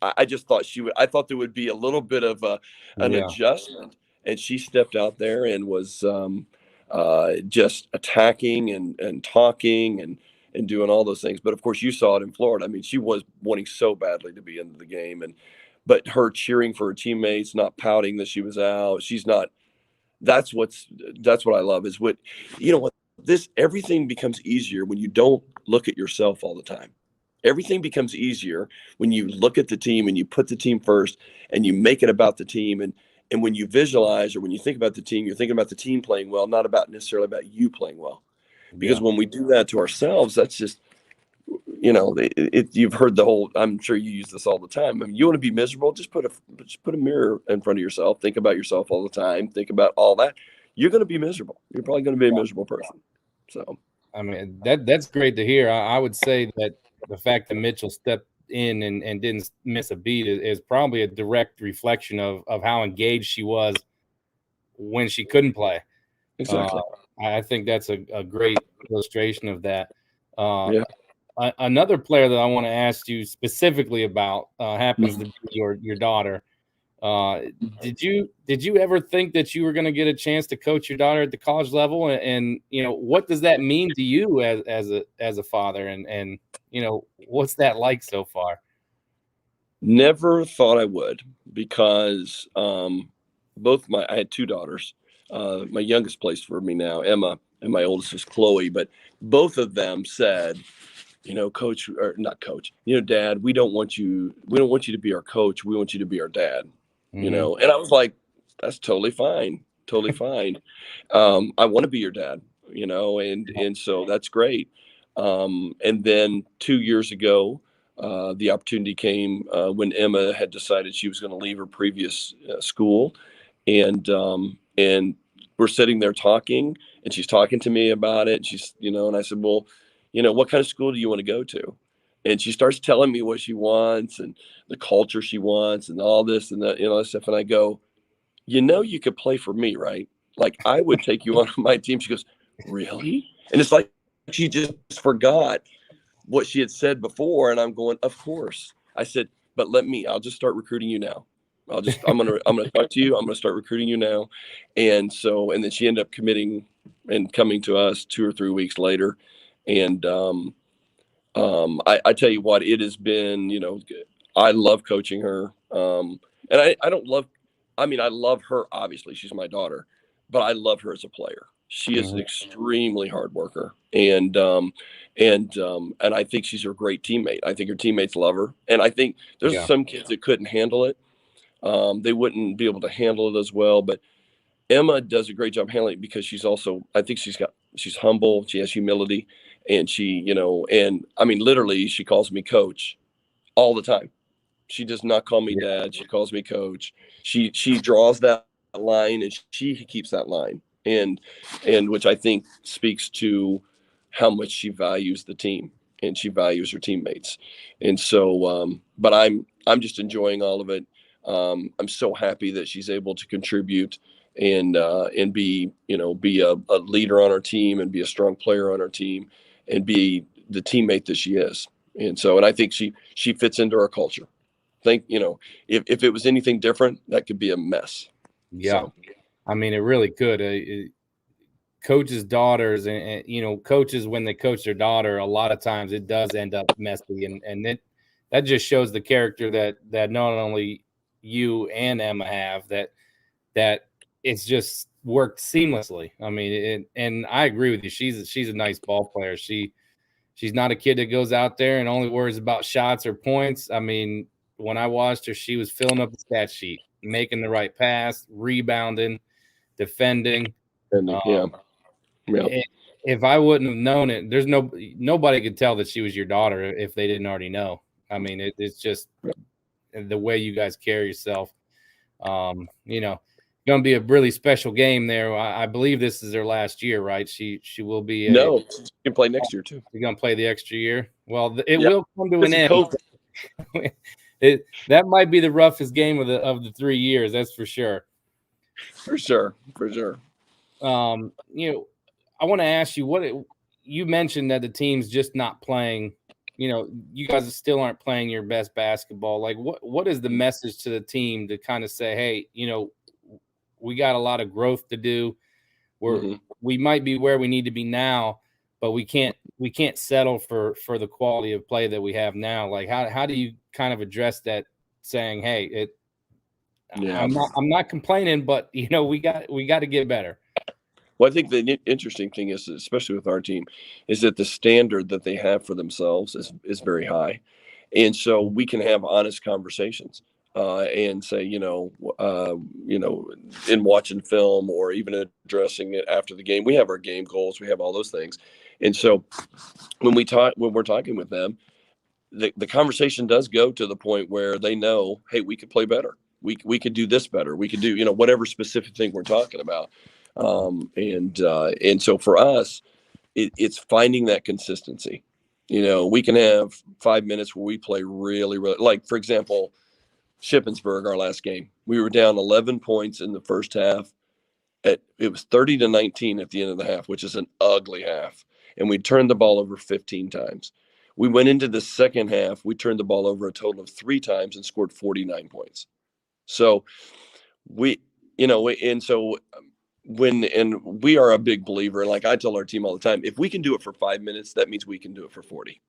Speaker 4: I just thought I thought there would be a little bit of an adjustment, and she stepped out there and was just attacking and talking and doing all those things. But of course, you saw it in Florida. I mean, she was wanting so badly to be into the game, but her cheering for her teammates, not pouting that she was out. She's not. That's what I love, is what, everything becomes easier when you don't look at yourself all the time. Everything becomes easier when you look at the team and you put the team first and you make it about the team. And when you visualize, or when you think about the team, you're thinking about the team playing well, not necessarily about you playing well. Because when we do that to ourselves, that's just, you've heard the whole, I'm sure you use this all the time. I mean, you want to be miserable, just put a mirror in front of yourself. Think about yourself all the time. Think about all that. You're going to be miserable. You're probably going to be a miserable person. So,
Speaker 1: I mean, that's great to hear. I would say that the fact that Mitchell stepped in and didn't miss a beat is probably a direct reflection of how engaged she was when she couldn't play.
Speaker 4: Exactly.
Speaker 1: I think that's a great illustration of that. Another player that I want to ask you specifically about happens to be your daughter. Did you ever think that you were going to get a chance to coach your daughter at the college level? And what does that mean to you as a father? And what's that like so far?
Speaker 4: Never thought I would, because I had 2 daughters. My youngest plays for me now, Emma, and my oldest is Chloe. But both of them said, coach, or not coach, Dad, we don't want you to be our coach. We want you to be our dad. And I was like, that's totally fine. I want to be your dad, and so that's great. And then 2 years ago, the opportunity came when Emma had decided she was going to leave her previous school, and we're sitting there talking, and she's talking to me about it. She's, and I said, well, what kind of school do you want to go to? And she starts telling me what she wants and the culture she wants and all this and that, stuff. And I go, you could play for me, right? Like, I would take you on my team. She goes, really? And it's like she just forgot what she had said before. And I'm going, of course. I said, but I'll just start recruiting you now. I'm gonna talk to you. I'm gonna start recruiting you now. And then she ended up committing and coming to us 2 or 3 weeks later. And I tell you what, it has been, I love coaching her. And I love her. Obviously, she's my daughter, but I love her as a player. She is an extremely hard worker, and I think she's a great teammate. I think her teammates love her, and I think there's some kids that couldn't handle it. They wouldn't be able to handle it as well, but Emma does a great job handling it, because she's also, I think she's humble. She has humility, and she, and I mean, literally, she calls me coach all the time. She does not call me dad. She calls me coach. She draws that line, and she keeps that line, and which I think speaks to how much she values the team and she values her teammates. And so, but I'm just enjoying all of it. I'm so happy that she's able to contribute and be a leader on our team, and be a strong player on our team, and be the teammate that she is. And so, and I think she fits into our culture. If it was anything different, that could be a mess.
Speaker 1: Yeah. So. I mean, it really could. Coaches' daughters and coaches, when they coach their daughter, a lot of times it does end up messy. And that just shows the character that not only you and Emma have, that that it's just worked seamlessly. I mean, and I agree with you. She's a nice ball player. She's not a kid that goes out there and only worries about shots or points. I mean, when I watched her, she was filling up the stat sheet, making the right pass, rebounding, defending.
Speaker 4: Yeah.
Speaker 1: If I wouldn't have known it, there's nobody could tell that she was your daughter if they didn't already know. I mean, it's just the way you guys carry yourself. You know, going to be a really special game there. I believe this is their last year, right? She will be.
Speaker 4: No, she can play next year too.
Speaker 1: You're going to play the extra year. Well, it
Speaker 4: Yeah.
Speaker 1: will come to an end. That might be the roughest game of the 3 years. That's for sure.
Speaker 4: For sure.
Speaker 1: You know, I want to ask you you mentioned that the team's just not playing. You know, you guys still aren't playing your best basketball. Like, what is the message to the team to kind of say, hey, you know, we got a lot of growth to do. We might be where we need to be now, but we can't settle for the quality of play that we have now. Like, how do you kind of address that, saying, hey, I'm not complaining, but you know, we got to get better.
Speaker 4: Well, I think the interesting thing is, especially with our team, is that the standard that they have for themselves is very high. And so we can have honest conversations and say, in watching film or even addressing it after the game, we have our game goals, we have all those things. And so when we're talking with them, the conversation does go to the point where they know, hey, we could play better. We could do this better. We could do, whatever specific thing we're talking about. And so for us, it's finding that consistency. We can have 5 minutes where we play really, really, like, for example, Shippensburg, our last game, we were down 11 points in the first half. It was 30-19 at the end of the half, which is an ugly half. And we turned the ball over 15 times. We went into the second half. We turned the ball over a total of 3 times and scored 49 points. So we are a big believer. Like I tell our team all the time, if we can do it for 5 minutes, that means we can do it for 40.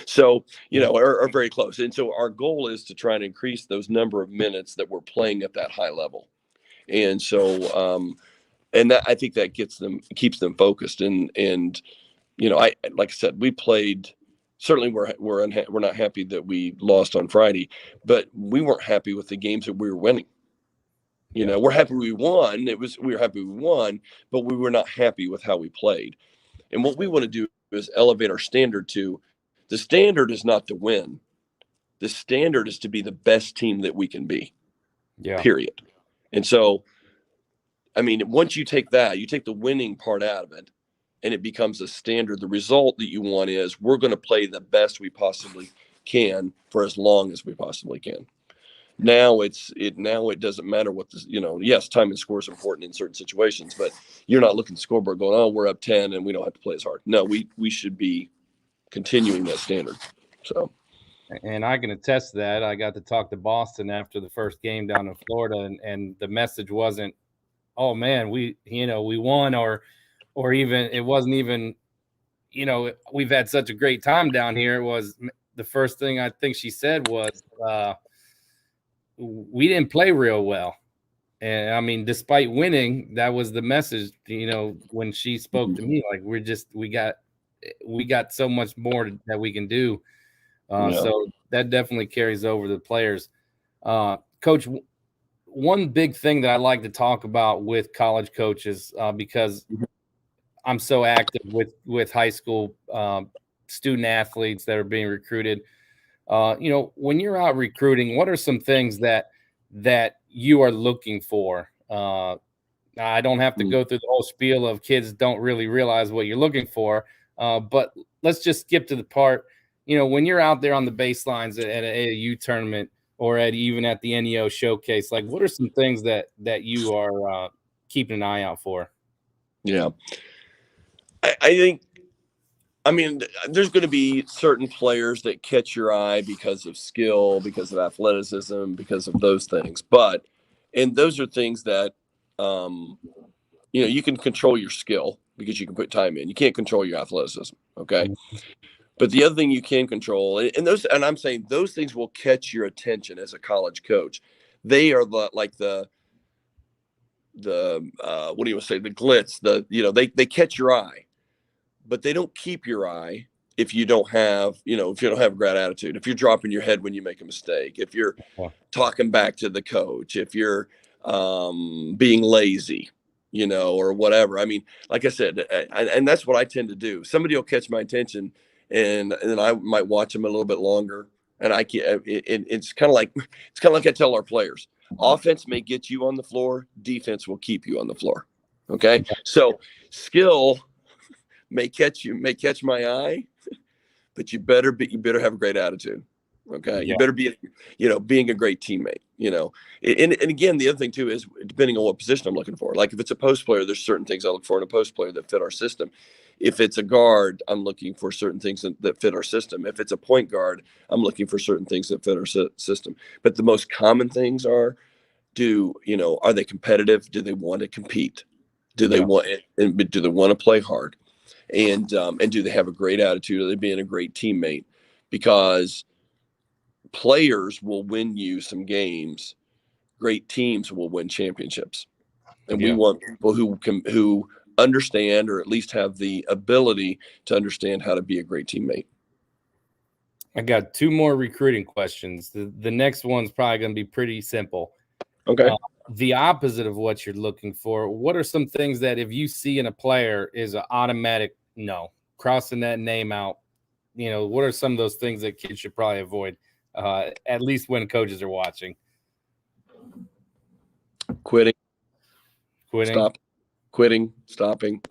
Speaker 4: So, are very close. And so our goal is to try and increase those number of minutes that we're playing at that high level. And so, and that, I think that keeps them focused. And like I said, we played. Certainly, we're not happy that we lost on Friday, but we weren't happy with the games that we were winning. We're happy we won. We were happy we won, but we were not happy with how we played. And what we want to do is elevate our standard to the standard is not to win. The standard is to be the best team that we can be.
Speaker 1: Yeah.
Speaker 4: Period. And so, I mean, once you take the winning part out of it, and it becomes a standard, the result that you want is we're going to play the best we possibly can for as long as we possibly can. Now it doesn't matter what yes, time and score is important in certain situations, but you're not looking at the scoreboard going, oh, we're up 10 and we don't have to play as hard. No, we should be continuing that standard. So,
Speaker 1: and I can attest to that. I got to talk to Boston after the first game down in Florida, and the message wasn't, oh man, we won, or even it wasn't even, we've had such a great time down here. It was the first thing I think she said was, we didn't play real well. And I mean, despite winning, that was the message, when she spoke to me, like, we got so much more that we can do. So that definitely carries over to the players. Coach, one big thing that I like to talk about with college coaches, because I'm so active with high school student athletes that are being recruited. When you're out recruiting, what are some things that you are looking for? I don't have to go through the whole spiel of kids don't really realize what you're looking for, but let's just skip to the part, when you're out there on the baselines at an AAU tournament or even at the NEO showcase, like, what are some things that you are keeping an eye out for?
Speaker 4: Yeah. I think, there's going to be certain players that catch your eye because of skill, because of athleticism, because of those things. And those are things that, you can control your skill because you can put time in. You can't control your athleticism. Okay. But the other thing you can control, and I'm saying those things will catch your attention as a college coach. They are the what do you want to say, the glitz, they catch your eye, but they don't keep your eye if you don't have a great attitude, if you're dropping your head when you make a mistake, if you're talking back to the coach, if you're being lazy, or whatever. I mean, like I said, and that's what I tend to do. Somebody will catch my attention, and then I might watch them a little bit longer. And it's kind of like I tell our players, offense may get you on the floor, defense will keep you on the floor. Okay, so skill may catch my eye, but you better have a great attitude. Okay, you better be, being a great teammate. And again, the other thing too is depending on what position I'm looking for. Like if it's a post player, there's certain things I look for in a post player that fit our system. If it's a guard, I'm looking for certain things that fit our system. If it's a point guard, I'm looking for certain things that fit our system. But the most common things are they competitive? Do they want to compete? Do they want to play hard? And do they have a great attitude? Are they being a great teammate? Because players will win you some games. Great teams will win championships. And we want people who understand, or at least have the ability to understand how to be a great teammate.
Speaker 1: I got 2 more recruiting questions. The next one's probably going to be pretty simple.
Speaker 4: Okay.
Speaker 1: The opposite of what you're looking for. What are some things that if you see in a player is an automatic no, crossing that name out? What are some of those things that kids should probably avoid, at least when coaches are watching?
Speaker 4: Quitting, stopping,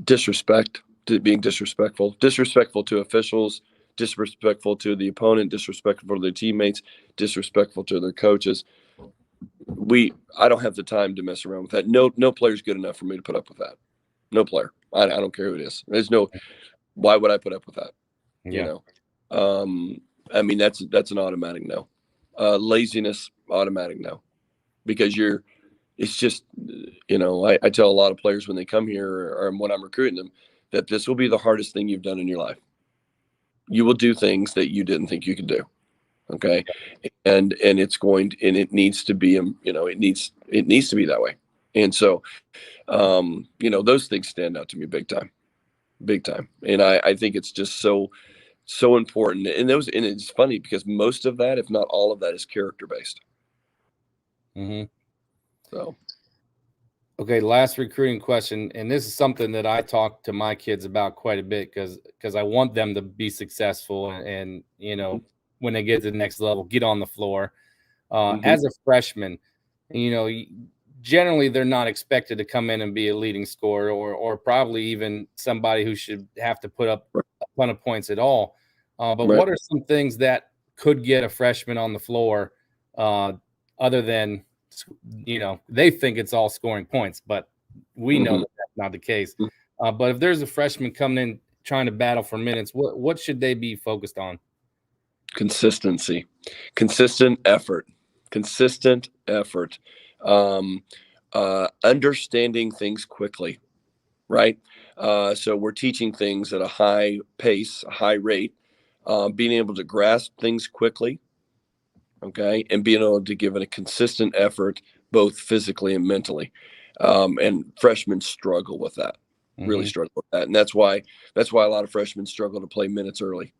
Speaker 4: disrespect, being disrespectful to officials, disrespectful to the opponent, disrespectful to their teammates, disrespectful to their coaches. I don't have the time to mess around with that. No player's good enough for me to put up with that. No player. I don't care who it is. Why would I put up with that?
Speaker 1: Yeah.
Speaker 4: I mean, that's an automatic no. Laziness, automatic no, because it's just, I tell a lot of players when they come here or when I'm recruiting them that this will be the hardest thing you've done in your life. You will do things that you didn't think you could do. Okay. And it needs to be, it needs to be that way. And so, those things stand out to me big time. And I think it's just so important. And it's funny because most of that, if not all of that, is character based.
Speaker 1: Mm-hmm.
Speaker 4: So.
Speaker 1: Okay. Last recruiting question. And this is something that I talk to my kids about quite a bit because I want them to be successful and when they get to the next level, get on the floor. As a freshman, generally they're not expected to come in and be a leading scorer or probably even somebody who should have to put up a ton of points at all. But what are some things that could get a freshman on the floor other than, they think it's all scoring points, but we know that that's not the case. But if there's a freshman coming in trying to battle for minutes, what should they be focused on?
Speaker 4: Consistency, consistent effort, understanding things quickly, right? So we're teaching things at a high pace, a high rate, being able to grasp things quickly, okay, and being able to give it a consistent effort, both physically and mentally. And freshmen struggle with that, really struggle with that. And that's why a lot of freshmen struggle to play minutes early.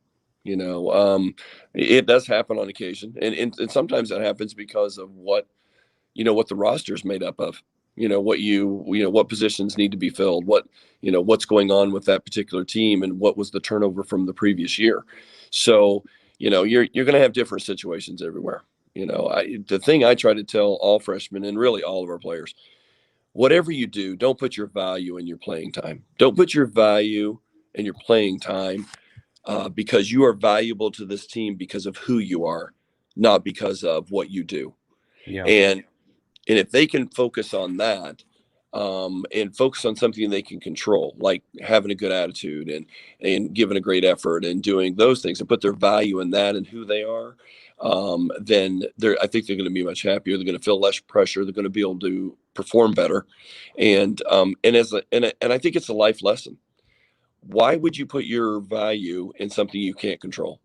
Speaker 4: It does happen on occasion. And sometimes that happens because of what the roster is made up of, what positions need to be filled, what's going on with that particular team and what was the turnover from the previous year. So, you're going to have different situations everywhere. The thing I try to tell all freshmen and really all of our players, whatever you do, don't put your value in your playing time. Don't put your value in your playing time because you are valuable to this team because of who you are, not because of what you do.
Speaker 1: Yeah.
Speaker 4: And if they can focus on that and focus on something they can control, like having a good attitude and giving a great effort and doing those things and put their value in that and who they are, then I think they're going to be much happier. They're going to feel less pressure. They're going to be able to perform better. And I think it's a life lesson. Why would you put your value in something you can't control?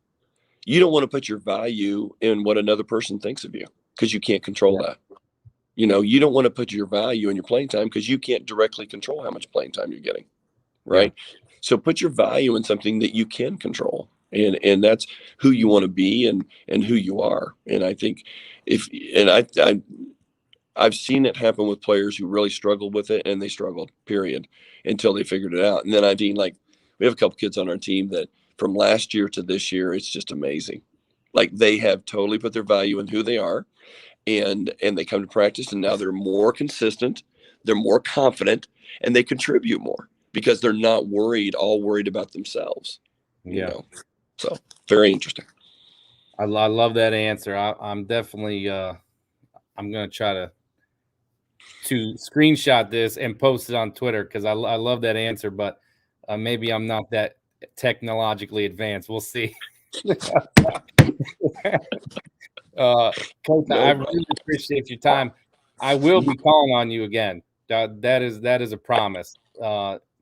Speaker 4: You don't want to put your value in what another person thinks of you because you can't control that. You don't want to put your value in your playing time because you can't directly control how much playing time you're getting. Right. Yeah. So put your value in something that you can control. And that's who you want to be and who you are. And I think I've seen it happen with players who really struggled with it, and they struggled, period, until they figured it out. And then we have a couple kids on our team that from last year to this year, it's just amazing. Like they have totally put their value in who they are, and they come to practice, and now they're more consistent, they're more confident, and they contribute more because they're not all worried about themselves. So very interesting.
Speaker 1: I love that answer. I'm definitely I'm gonna try to screenshot this and post it on Twitter because I love that answer, but maybe I'm not that technologically advanced. We'll see. Coach, I really appreciate your time. I will be calling on you again. That is a promise.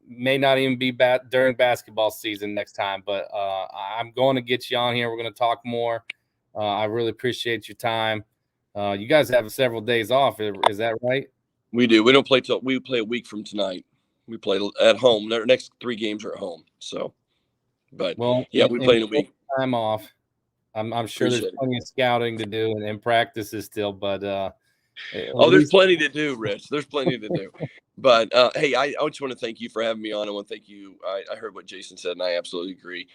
Speaker 1: May not even be during basketball season next time, but I'm going to get you on here. We're going to talk more. I really appreciate your time. You guys have several days off. Is that right?
Speaker 4: We do. We don't play we play a week from tonight. We play at home. Their next 3 games are at home. So, but we play in a week.
Speaker 1: Time off. I'm sure there's plenty of scouting to do and practices still, but
Speaker 4: there's plenty to do, Rich. There's plenty to do. But hey, I just want to thank you for having me on. I want to thank you. I heard what Jason said, and I absolutely agree.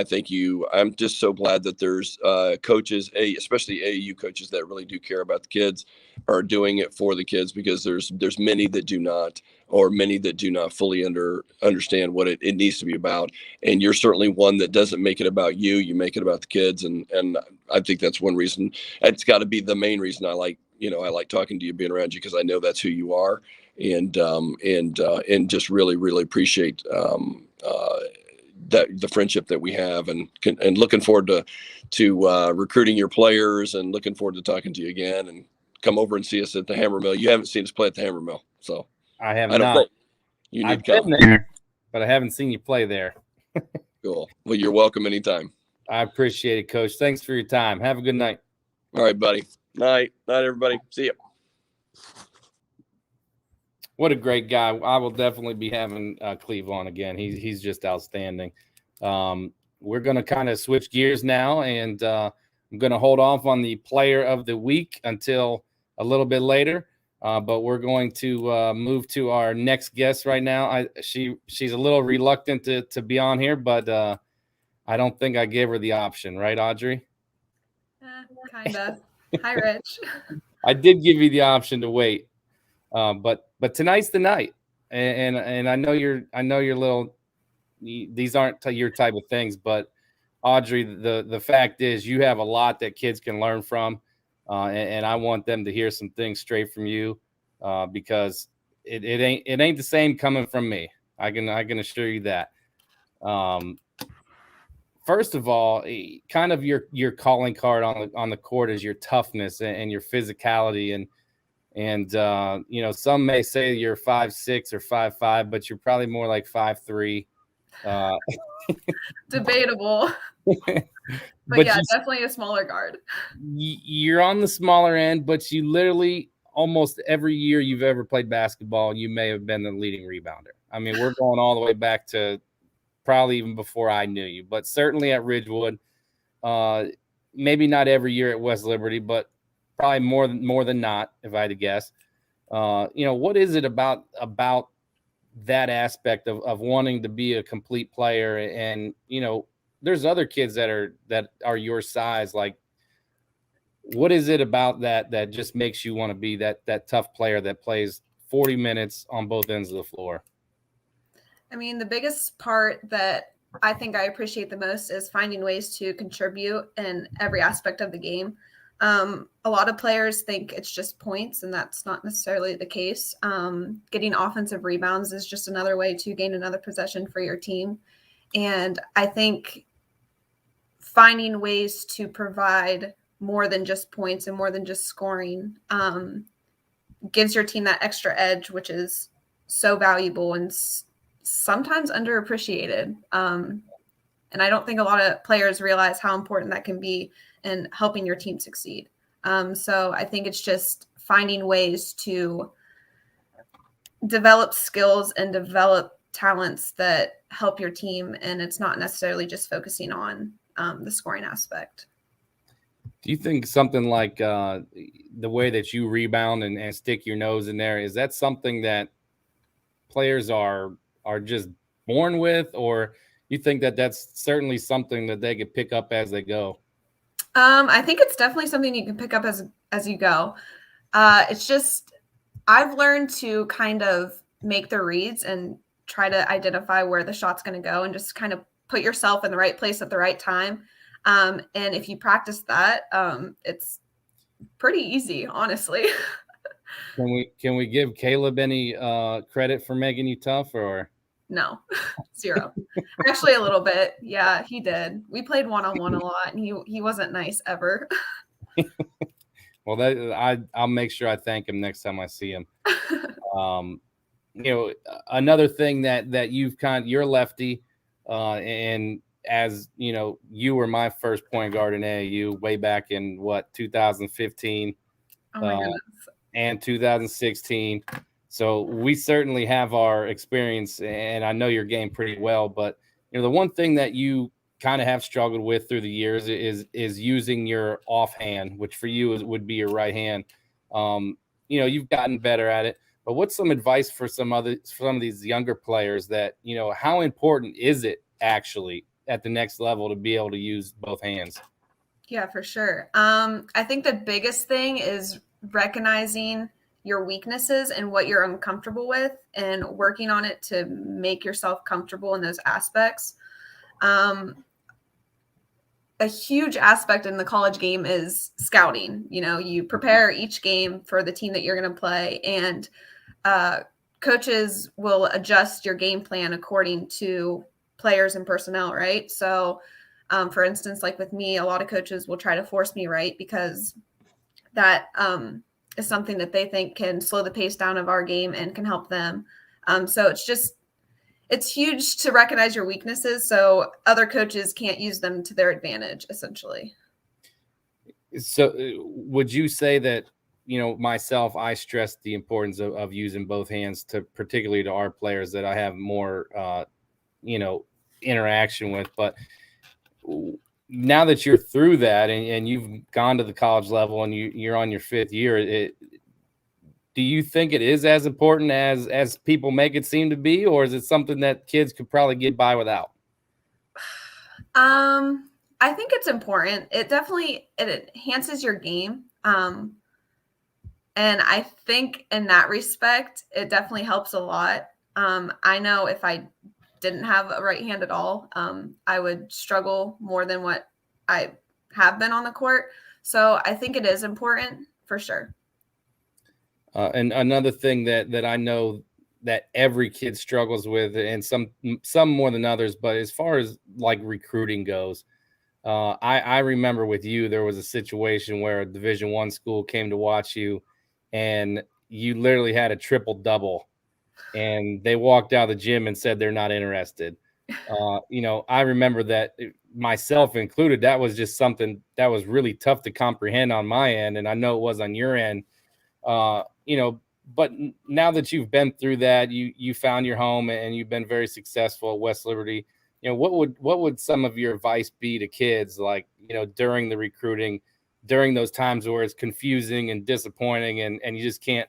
Speaker 4: Thank you. I'm just so glad that there's coaches, especially AAU coaches, that really do care about the kids, are doing it for the kids, because there's many that do not, or many that do not fully understand what it needs to be about. And you're certainly one that doesn't make it about you. You make it about the kids, and I think that's one reason. It's got to be the main reason I like talking to you, being around you, because I know that's who you are. And just really, really appreciate that the friendship that we have, and looking forward to recruiting your players, and looking forward to talking to you again, and come over and see us at the Hammer Mill. You haven't seen us play at the Hammer Mill, so
Speaker 1: I have not.
Speaker 4: You need
Speaker 1: I've been there, but I haven't seen you play there.
Speaker 4: Cool. Well, you're welcome anytime.
Speaker 1: I appreciate it, Coach. Thanks for your time. Have a good night.
Speaker 4: All right, buddy. Night, everybody. See you.
Speaker 1: What a great guy. I will definitely be having Cleve on again. He's just outstanding. We're going to kind of switch gears now, and I'm going to hold off on the player of the week until a little bit later. But we're going to move to our next guest right now. She's a little reluctant to be on here, but I don't think I gave her the option. Right, Audrey?
Speaker 5: Kind of. Hi, Rich.
Speaker 1: I did give you the option to wait. But tonight's the night, and I know you're little. These aren't your type of things, but Audrey, the fact is you have a lot that kids can learn from, and I want them to hear some things straight from you, because it ain't the same coming from me. I can assure you that. First of all, kind of your calling card on the court is your toughness and your physicality, and some may say you're 5'6" or 5'5", but you're probably more like 5'3".
Speaker 5: Debatable. but yeah, definitely a smaller guard.
Speaker 1: You're on the smaller end, but you literally almost every year you've ever played basketball, you may have been the leading rebounder. I mean, we're going all the way back to probably even before I knew you, but certainly at Ridgewood. Maybe not every year at West Liberty, but probably more than not, if I had to guess. What is it about that aspect of wanting to be a complete player? And there's other kids that are your size. Like, what is it about that just makes you want to be that tough player that plays 40 minutes on both ends of the floor?
Speaker 5: I mean, the biggest part that I think I appreciate the most is finding ways to contribute in every aspect of the game. A lot of players think it's just points, and that's not necessarily the case. Getting offensive rebounds is just another way to gain another possession for your team. And I think finding ways to provide more than just points and more than just scoring gives your team that extra edge, which is so valuable and sometimes underappreciated. And I don't think a lot of players realize how important that can be in helping your team succeed. So I think it's just finding ways to develop skills and develop talents that help your team. And it's not necessarily just focusing on the scoring aspect.
Speaker 1: Do you think something like the way that you rebound and stick your nose in there, is that something that players are just born with, or you think that that's certainly something that they could pick up as they go?
Speaker 5: I think it's definitely something you can pick up as you go. It's just, I've learned to kind of make the reads and try to identify where the shot's going to go and just kind of put yourself in the right place at the right time. And if you practice that, it's pretty easy, honestly.
Speaker 1: Can we give Caleb any credit for making you tough, or?
Speaker 5: No, 0. Actually, a little bit. Yeah, he did. We played one-on-one a lot, and he wasn't nice ever.
Speaker 1: Well, I'll make sure I thank him next time I see him. Another thing that you're lefty, and as you know, you were my first point guard in AAU way back in 2015
Speaker 5: Oh my goodness.
Speaker 1: and 2016. So we certainly have our experience, and I know your game pretty well. But the one thing that you kind of have struggled with through the years is using your offhand, which for you would be your right hand. You've gotten better at it. But what's some advice for some of these younger players that, how important is it actually at the next level to be able to use both hands?
Speaker 5: Yeah, for sure. I think the biggest thing is recognizing your weaknesses and what you're uncomfortable with and working on it to make yourself comfortable in those aspects. A huge aspect in the college game is scouting. You prepare each game for the team that you're going to play, and coaches will adjust your game plan according to players and personnel, right? So, for instance, like with me, a lot of coaches will try to force me right because that is something that they think can slow the pace down of our game and can help them. So it's huge to recognize your weaknesses so other coaches can't use them to their advantage, essentially.
Speaker 1: So would you say that, myself, I stress the importance of using both hands, particularly to our players that I have more, interaction with. But now that you're through that and you've gone to the college level and you're on your 5th year, do you think it is as important as people make it seem to be, or is it something that kids could probably get by without?
Speaker 5: I think it's important. It enhances your game. And I think in that respect, it definitely helps a lot. I know if I didn't have a right hand at all, I would struggle more than what I have been on the court. So I think it is important for sure.
Speaker 1: And another thing that I know that every kid struggles with, and some more than others, but as far as like recruiting goes, I remember with you, there was a situation where a Division I school came to watch you, and you literally had a triple double, and they walked out of the gym and said they're not interested. I remember that, myself included, that was just something that was really tough to comprehend on my end, and I know it was on your end. But now that you've been through that, you found your home and you've been very successful at West Liberty. What would some of your advice be to kids, like, during the recruiting, during those times where it's confusing and disappointing and you just can't,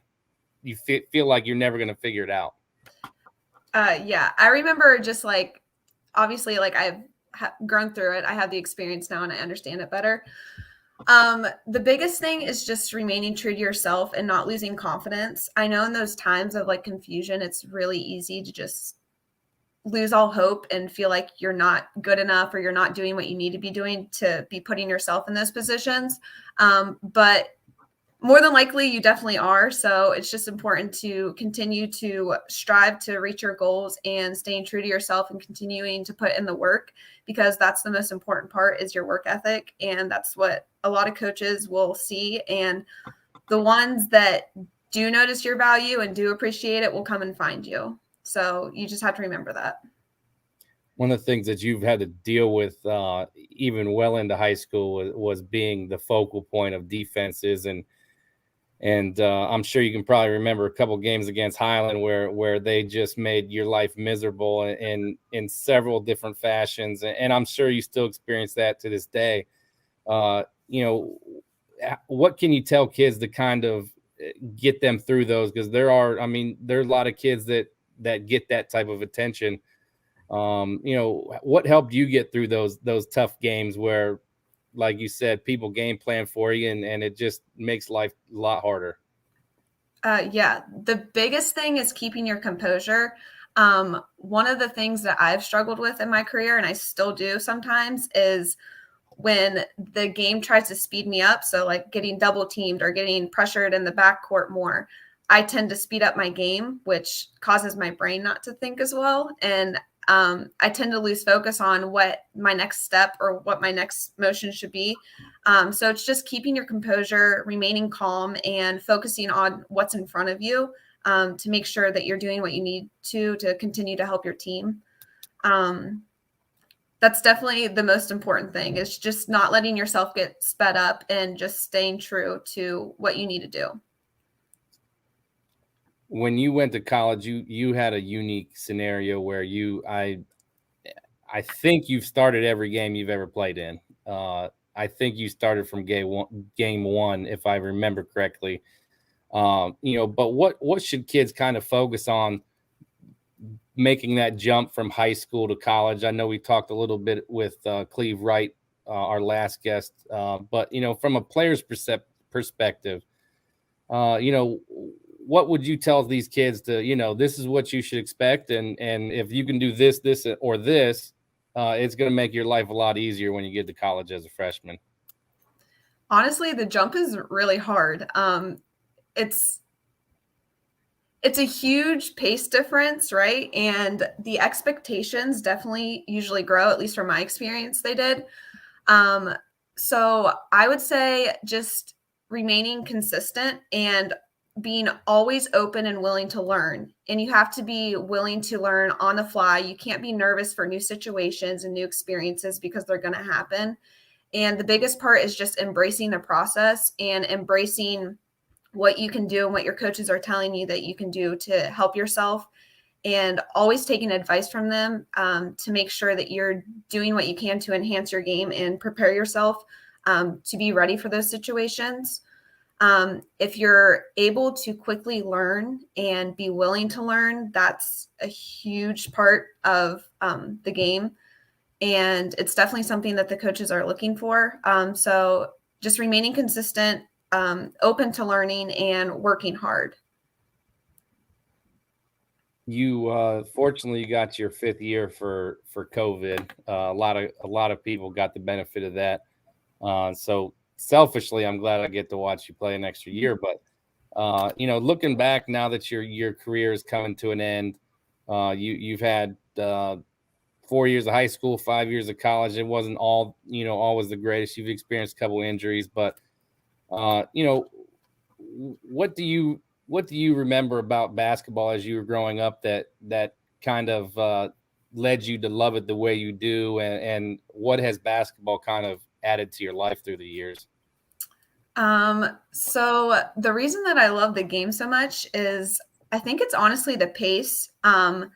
Speaker 1: you feel like you're never going to figure it out?
Speaker 5: Yeah, I remember just like, obviously, like I've grown through it. I have the experience now and I understand it better. The biggest thing is just remaining true to yourself and not losing confidence. I know in those times of like confusion, it's really easy to just lose all hope and feel like you're not good enough or you're not doing what you need to be doing to be putting yourself in those positions. But more than likely you definitely are. So it's just important to continue to strive to reach your goals and staying true to yourself and continuing to put in the work, because that's the most important part, is your work ethic. And that's what a lot of coaches will see. And the ones that do notice your value and do appreciate it will come and find you. So you just have to remember that.
Speaker 1: One of the things that you've had to deal with, even well into high school, was being the focal point of defenses. And And I'm sure you can probably remember a couple games against Highland where they just made your life miserable in several different fashions. And I'm sure you still experience that to this day. What can you tell kids to kind of get them through those? Because there's a lot of kids that get that type of attention. What helped you get through those tough games where, like you said, people game plan for you and it just makes life a lot harder?
Speaker 5: Yeah, the biggest thing is keeping your composure. One of the things that I've struggled with in my career, and I still do sometimes, is when the game tries to speed me up. So like getting double teamed or getting pressured in the backcourt more, I tend to speed up my game, which causes my brain not to think as well. And I tend to lose focus on what my next step or what my next motion should be. So it's just keeping your composure, remaining calm, and focusing on what's in front of you to make sure that you're doing what you need to continue to help your team. That's definitely the most important thing, is just not letting yourself get sped up and just staying true to what you need to do.
Speaker 1: When you went to college, you had a unique scenario where I think you've started every game you've ever played in. I think you started from game one, if I remember correctly. But what should kids kind of focus on making that jump from high school to college? I know we talked a little bit with Cleve Wright, our last guest, but from a player's perspective, what would you tell these kids to, this is what you should expect, and if you can do this, or this, it's going to make your life a lot easier when you get to college as a freshman?
Speaker 5: Honestly, the jump is really hard. It's a huge pace difference, right? And the expectations definitely usually grow, at least from my experience, they did. So I would say just remaining consistent and being always open and willing to learn. And you have to be willing to learn on the fly. You can't be nervous for new situations and new experiences, because they're going to happen. And the biggest part is just embracing the process and embracing what you can do and what your coaches are telling you that you can do to help yourself, and always taking advice from them to make sure that you're doing what you can to enhance your game and prepare yourself to be ready for those situations. If you're able to quickly learn and be willing to learn, that's a huge part of the game. And it's definitely something that the coaches are looking for. So just remaining consistent, open to learning, and working hard.
Speaker 1: You fortunately got your 5th year for COVID. A lot of people got the benefit of that. So selfishly, I'm glad I get to watch you play an extra year. But looking back now that your career is coming to an end, you've had 4 years of high school, 5 years of college. It wasn't all always the greatest. You've experienced a couple injuries, but what do you remember about basketball as you were growing up that kind of led you to love it the way you do, and what has basketball kind of added to your life through the years?
Speaker 5: So the reason that I love the game so much is I think it's honestly the pace and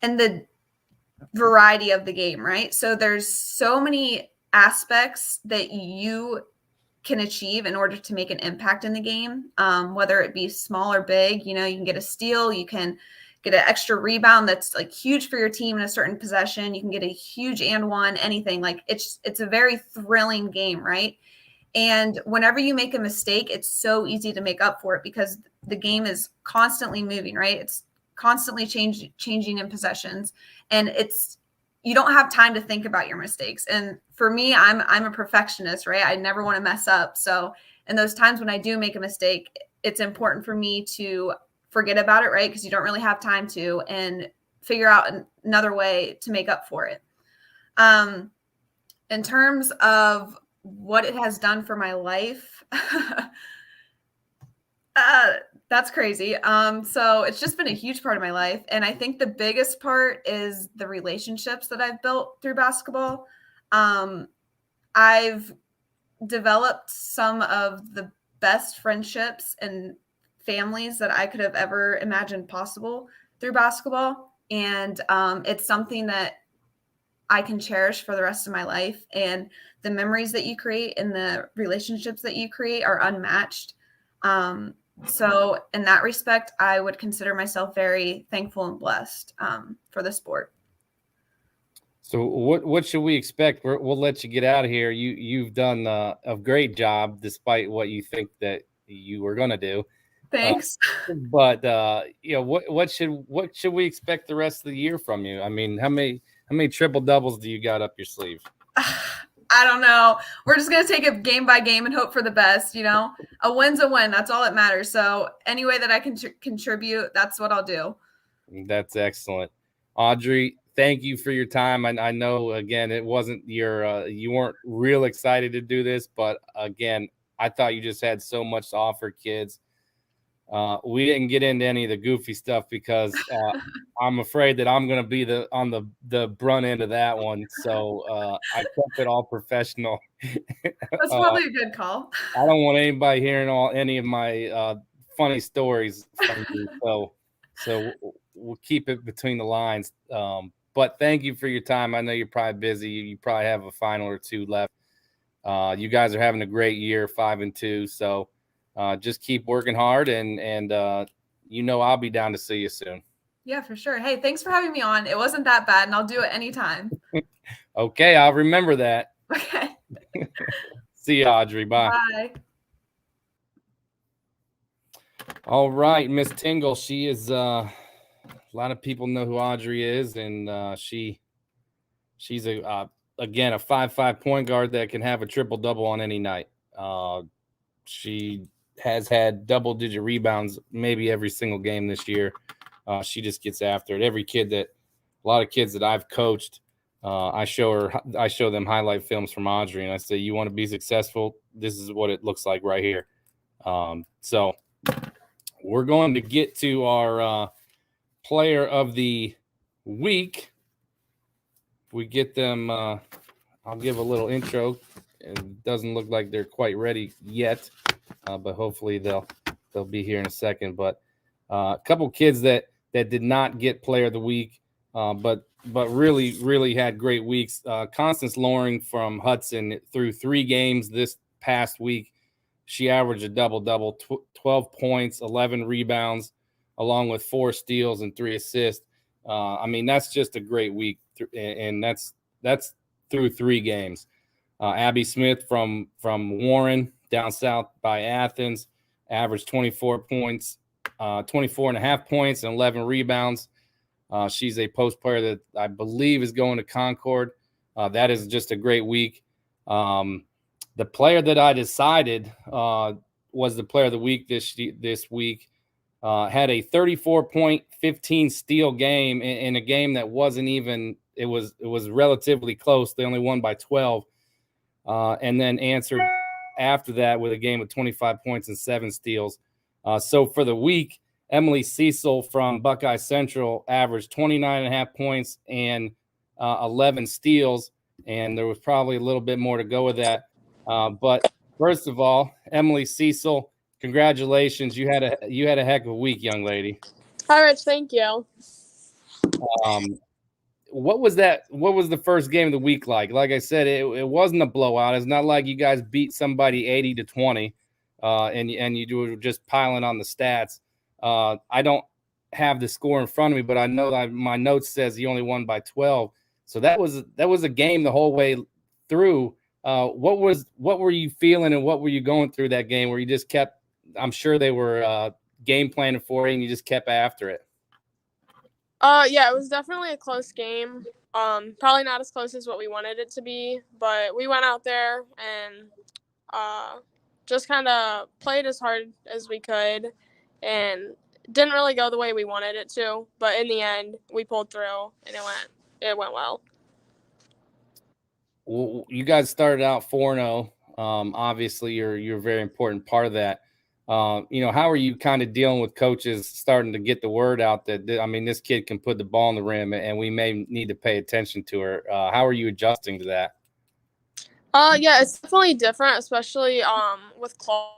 Speaker 5: the variety of the game, right? So there's so many aspects that you can achieve in order to make an impact in the game, whether it be small or big. You can get a steal, you can get an extra rebound that's like huge for your team in a certain possession, you can get a huge and one, anything. Like it's a very thrilling game, right? And whenever you make a mistake, it's so easy to make up for it, because the game is constantly moving, right? It's constantly changing in possessions, and you don't have time to think about your mistakes. And for me, I'm a perfectionist, right? I never want to mess up. So in those times when I do make a mistake, it's important for me to forget about it, right? Because you don't really have time to, and figure out another way to make up for it. In terms of what it has done for my life, that's crazy. So it's just been a huge part of my life. And I think the biggest part is the relationships that I've built through basketball. I've developed some of the best friendships and families that I could have ever imagined possible through basketball. And it's something that I can cherish for the rest of my life. And the memories that you create and the relationships that you create are unmatched. So in that respect, I would consider myself very thankful and blessed for the sport.
Speaker 1: So what should we expect? We'll let you get out of here. You've done a great job despite what you think that you were going to do.
Speaker 5: Thanks.
Speaker 1: But what should we expect the rest of the year from you? I mean, how many triple doubles do you got up your sleeve?
Speaker 5: I don't know. We're just going to take it game by game and hope for the best. A win's a win. That's all that matters. So any way that I can contribute, that's what I'll do.
Speaker 1: That's excellent. Audrey, thank you for your time. I know, again, it wasn't you weren't real excited to do this, but again, I thought you just had so much to offer kids. We didn't get into any of the goofy stuff because I'm afraid that I'm going to be on the brunt end of that one. So I kept it all professional.
Speaker 5: That's probably a good call.
Speaker 1: I don't want anybody hearing any of my funny stories from you. So we'll keep it between the lines. But thank you for your time. I know you're probably busy. You probably have a final or two left. You guys are having a great year, 5-2. So just keep working hard, and I'll be down to see you soon.
Speaker 5: Yeah, for sure. Hey, thanks for having me on. It wasn't that bad, and I'll do it anytime.
Speaker 1: Okay, I'll remember that.
Speaker 5: Okay.
Speaker 1: See you, Audrey. Bye.
Speaker 5: Bye.
Speaker 1: All right, Miss Tingle. She is a lot of people know who Audrey is, and she's again a 5'5" point guard that can have a triple double on any night. She has had double-digit rebounds maybe every single game this year. She just gets after it. A lot of kids that I've coached, I show them highlight films from Audrey, and I say, you want to be successful? This is what it looks like right here. So we're going to get to our player of the week. If we get them, I'll give a little intro. It doesn't look like they're quite ready yet, but hopefully they'll be here in a second. But a couple kids that did not get player of the week, but really had great weeks. Constance Loring from Hudson through 3 games this past week. She averaged a double-double, 12 points, 11 rebounds, along with 4 steals and 3 assists. That's just a great week, and that's through 3 games. Abby Smith from Warren down south by Athens averaged 24 points, 24 and a half points and 11 rebounds. She's a post player that I believe is going to Concord. That is just a great week. The player that I decided was the player of the week this week had a 34-point, 15 steal game in a game that wasn't even. It was relatively close. They only won by 12. And then answered after that with a game of 25 points and 7 steals. So for the week, Emily Cecil from Buckeye Central averaged 29.5 points and 11 steals. And there was probably a little bit more to go with that. But first of all, Emily Cecil, congratulations. You had a heck of a week, young lady.
Speaker 6: Hi, Rich. Thank you.
Speaker 1: What was that? What was the first game of the week like? Like I said, it wasn't a blowout. It's not like you guys beat somebody 80-20, and you were just piling on the stats. I don't have the score in front of me, but I know that my notes says you only won by 12. So that was a game the whole way through. What were you feeling and what were you going through that game where you just kept? I'm sure they were game planning for you, and you just kept after it.
Speaker 6: Yeah, it was definitely a close game. Probably not as close as what we wanted it to be, but we went out there and just kind of played as hard as we could, and didn't really go the way we wanted it to. But in the end, we pulled through, and it went well.
Speaker 1: Well, you guys started out 4-0. Obviously, you're a very important part of that. How are you kind of dealing with coaches starting to get the word out that, this kid can put the ball in the rim and we may need to pay attention to her? How are you adjusting to that?
Speaker 6: Yeah, it's definitely different, especially with Chloe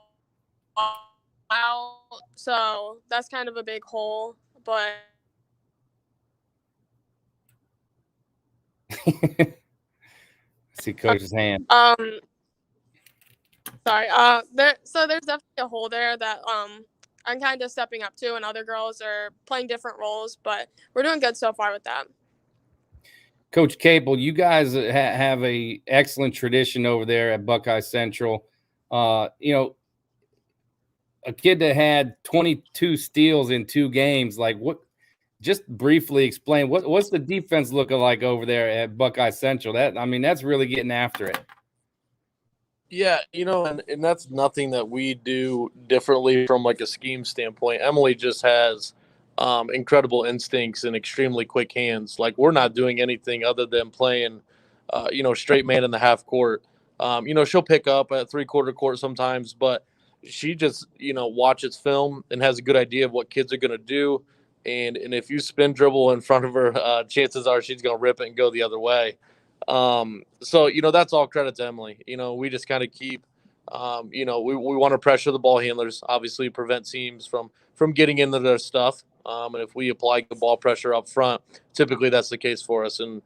Speaker 6: out, so that's kind of a big hole. But
Speaker 1: See coach's hand.
Speaker 6: sorry. There's definitely a hole there that I'm kind of stepping up to, and other girls are playing different roles, but we're doing good so far with that.
Speaker 1: Coach Cable, you guys have a excellent tradition over there at Buckeye Central. You know, a kid that had 22 steals in 2 games, like what? Just briefly explain what's the defense looking like over there at Buckeye Central. That's really getting after it.
Speaker 7: Yeah, and that's nothing that we do differently from like a scheme standpoint. Emily just has incredible instincts and extremely quick hands. Like we're not doing anything other than playing, straight man in the half court. She'll pick up at 3/4 court sometimes, but she just, watches film and has a good idea of what kids are going to do. And if you spin dribble in front of her, chances are she's going to rip it and go the other way. So that's all credit to Emily. We just kind of keep we want to pressure the ball handlers, obviously prevent teams from getting into their stuff. And if we apply the ball pressure up front, typically that's the case for us. And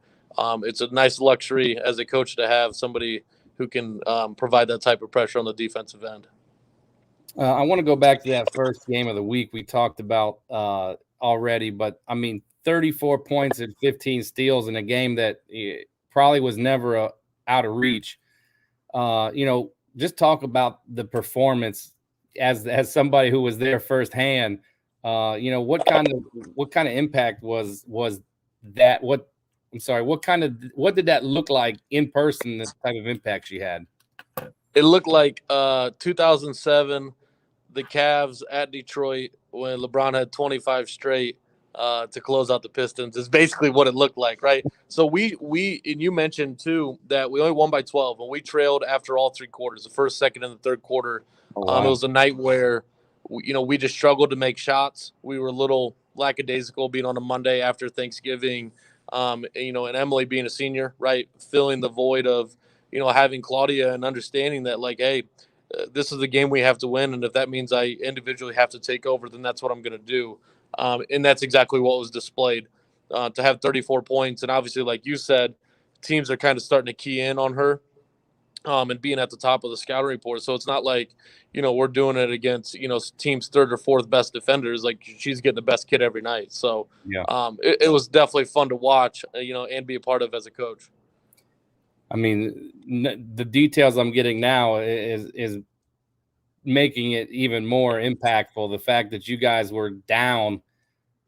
Speaker 7: it's a nice luxury as a coach to have somebody who can provide that type of pressure on the defensive end.
Speaker 1: I want to go back to that first game of the week we talked about already, but 34 points and 15 steals in a game that probably was never out of reach. Just talk about the performance as somebody who was there firsthand. What kind of impact was that? What did that look like in person? The type of impact she had.
Speaker 7: It looked like 2007, the Cavs at Detroit when LeBron had 25 straight to close out the Pistons is basically what it looked like, right? So we and you mentioned too that we only won by 12 and we trailed after all 3 quarters, the first, second, and the third quarter.
Speaker 1: Oh, wow.
Speaker 7: It was a night where we just struggled to make shots. We were a little lackadaisical being on a Monday after Thanksgiving, and Emily being a senior, right, filling the void of having Claudia and understanding that like, hey, this is the game we have to win, and if that means I individually have to take over, then that's what I'm going to do. And that's exactly what was displayed. To have 34 points, and obviously, like you said, teams are kind of starting to key in on her, and being at the top of the scouting report. So it's not like we're doing it against teams' third or fourth best defenders. Like she's getting the best kid every night. So
Speaker 1: yeah,
Speaker 7: it was definitely fun to watch, and be a part of as a coach.
Speaker 1: The details I'm getting now is making it even more impactful. The fact that you guys were down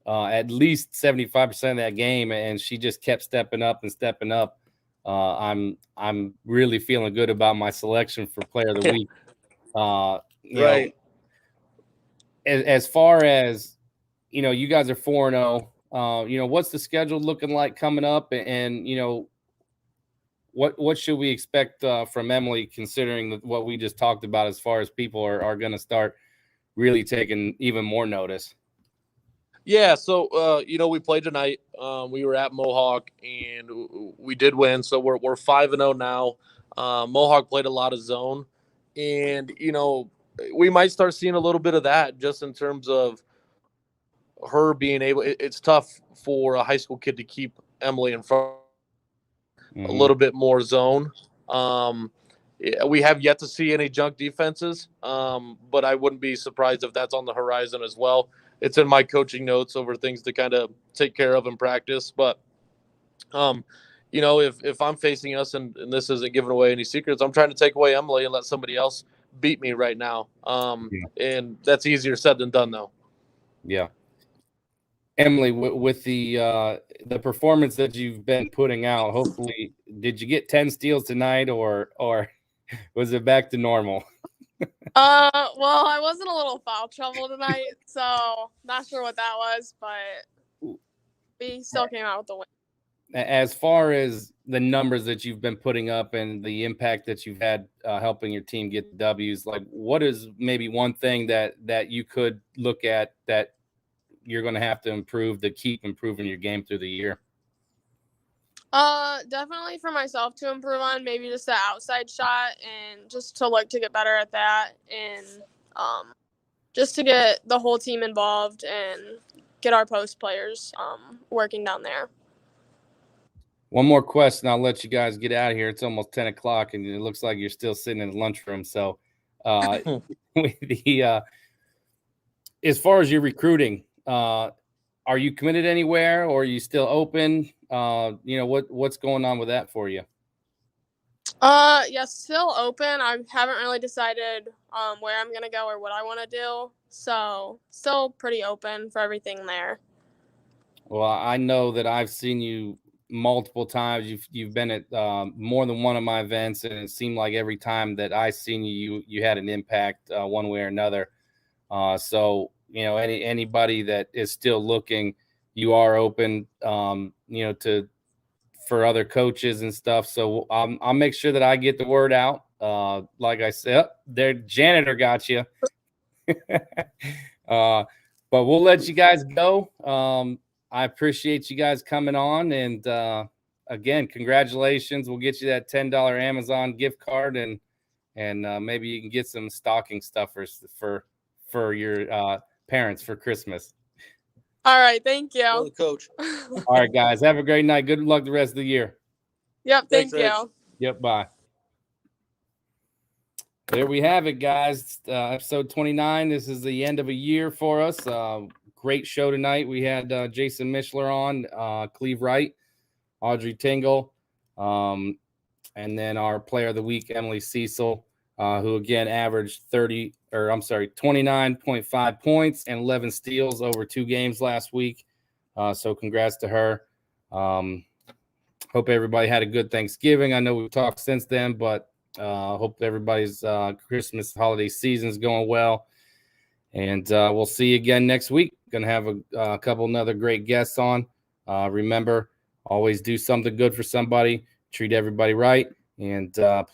Speaker 1: at least 75% of that game, and she just kept stepping up and stepping up. I'm really feeling good about my selection for Player of the Week.
Speaker 7: Right.
Speaker 1: As far as you guys are 4-0. What's the schedule looking like coming up, and what should we expect from Emily, considering what we just talked about as far as people are going to start really taking even more notice?
Speaker 7: Yeah, so we played tonight. We were at Mohawk and we did win. So we're 5-0 now. Mohawk played a lot of zone, and we might start seeing a little bit of that just in terms of her being able. It's tough for a high school kid to keep Emily in front. A little bit more zone. We have yet to see any junk defenses, but I wouldn't be surprised if that's on the horizon as well. It's in my coaching notes over things to kind of take care of in practice. But, if I'm facing us and this isn't giving away any secrets, I'm trying to take away Emily and let somebody else beat me right now. And that's easier said than done, though.
Speaker 1: Yeah. Emily, with the performance that you've been putting out, hopefully, did you get 10 steals tonight, or was it back to normal?
Speaker 6: Well, I was in a little foul trouble tonight, so not sure what that was, but we still came out with the win.
Speaker 1: As far as the numbers that you've been putting up and the impact that you've had helping your team get the W's, like what is maybe one thing that you could look at that you're going to have to improve to keep improving your game through the year?
Speaker 6: Definitely for myself to improve on, maybe just the outside shot and just to look to get better at that. And just to get the whole team involved and get our post players working down there.
Speaker 1: One more question. I'll let you guys get out of here. It's almost 10 o'clock, and it looks like you're still sitting in the lunchroom. So, as far as your recruiting, are you committed anywhere, or are you still open? What's going on with that for you?
Speaker 6: Yeah, still open. I haven't really decided where I'm gonna go or what I want to do. So, still pretty open for everything there.
Speaker 1: Well, I know that I've seen you multiple times. You've been at more than one of my events, and it seemed like every time that I seen you had an impact one way or another. So anybody that is still looking, you are open, for other coaches and stuff. So I'll make sure that I get the word out. Like I said, their janitor got you. But we'll let you guys go. I appreciate you guys coming on, and again, congratulations. We'll get you that $10 Amazon gift card, and maybe you can get some stocking stuffers for your parents for Christmas.
Speaker 6: All right, thank you.
Speaker 4: Well, Coach.
Speaker 1: All right, guys, have a great night. Good luck the rest of the year.
Speaker 6: Yep, thank
Speaker 4: Thanks,
Speaker 6: you.
Speaker 1: Yep, bye. There we have it, guys. Episode 29. This is the end of a year for us. Great show tonight. We had Jason Mishler on, Cleve Wright, Audrey Tingle, and then our player of the week, Emily Cecil, who again averaged 29.5 points and 11 steals over 2 games last week. So congrats to her. Hope everybody had a good Thanksgiving. I know we've talked since then, but hope everybody's Christmas holiday season is going well. And we'll see you again next week. Going to have a couple another great guests on. Remember, always do something good for somebody. Treat everybody right. And please.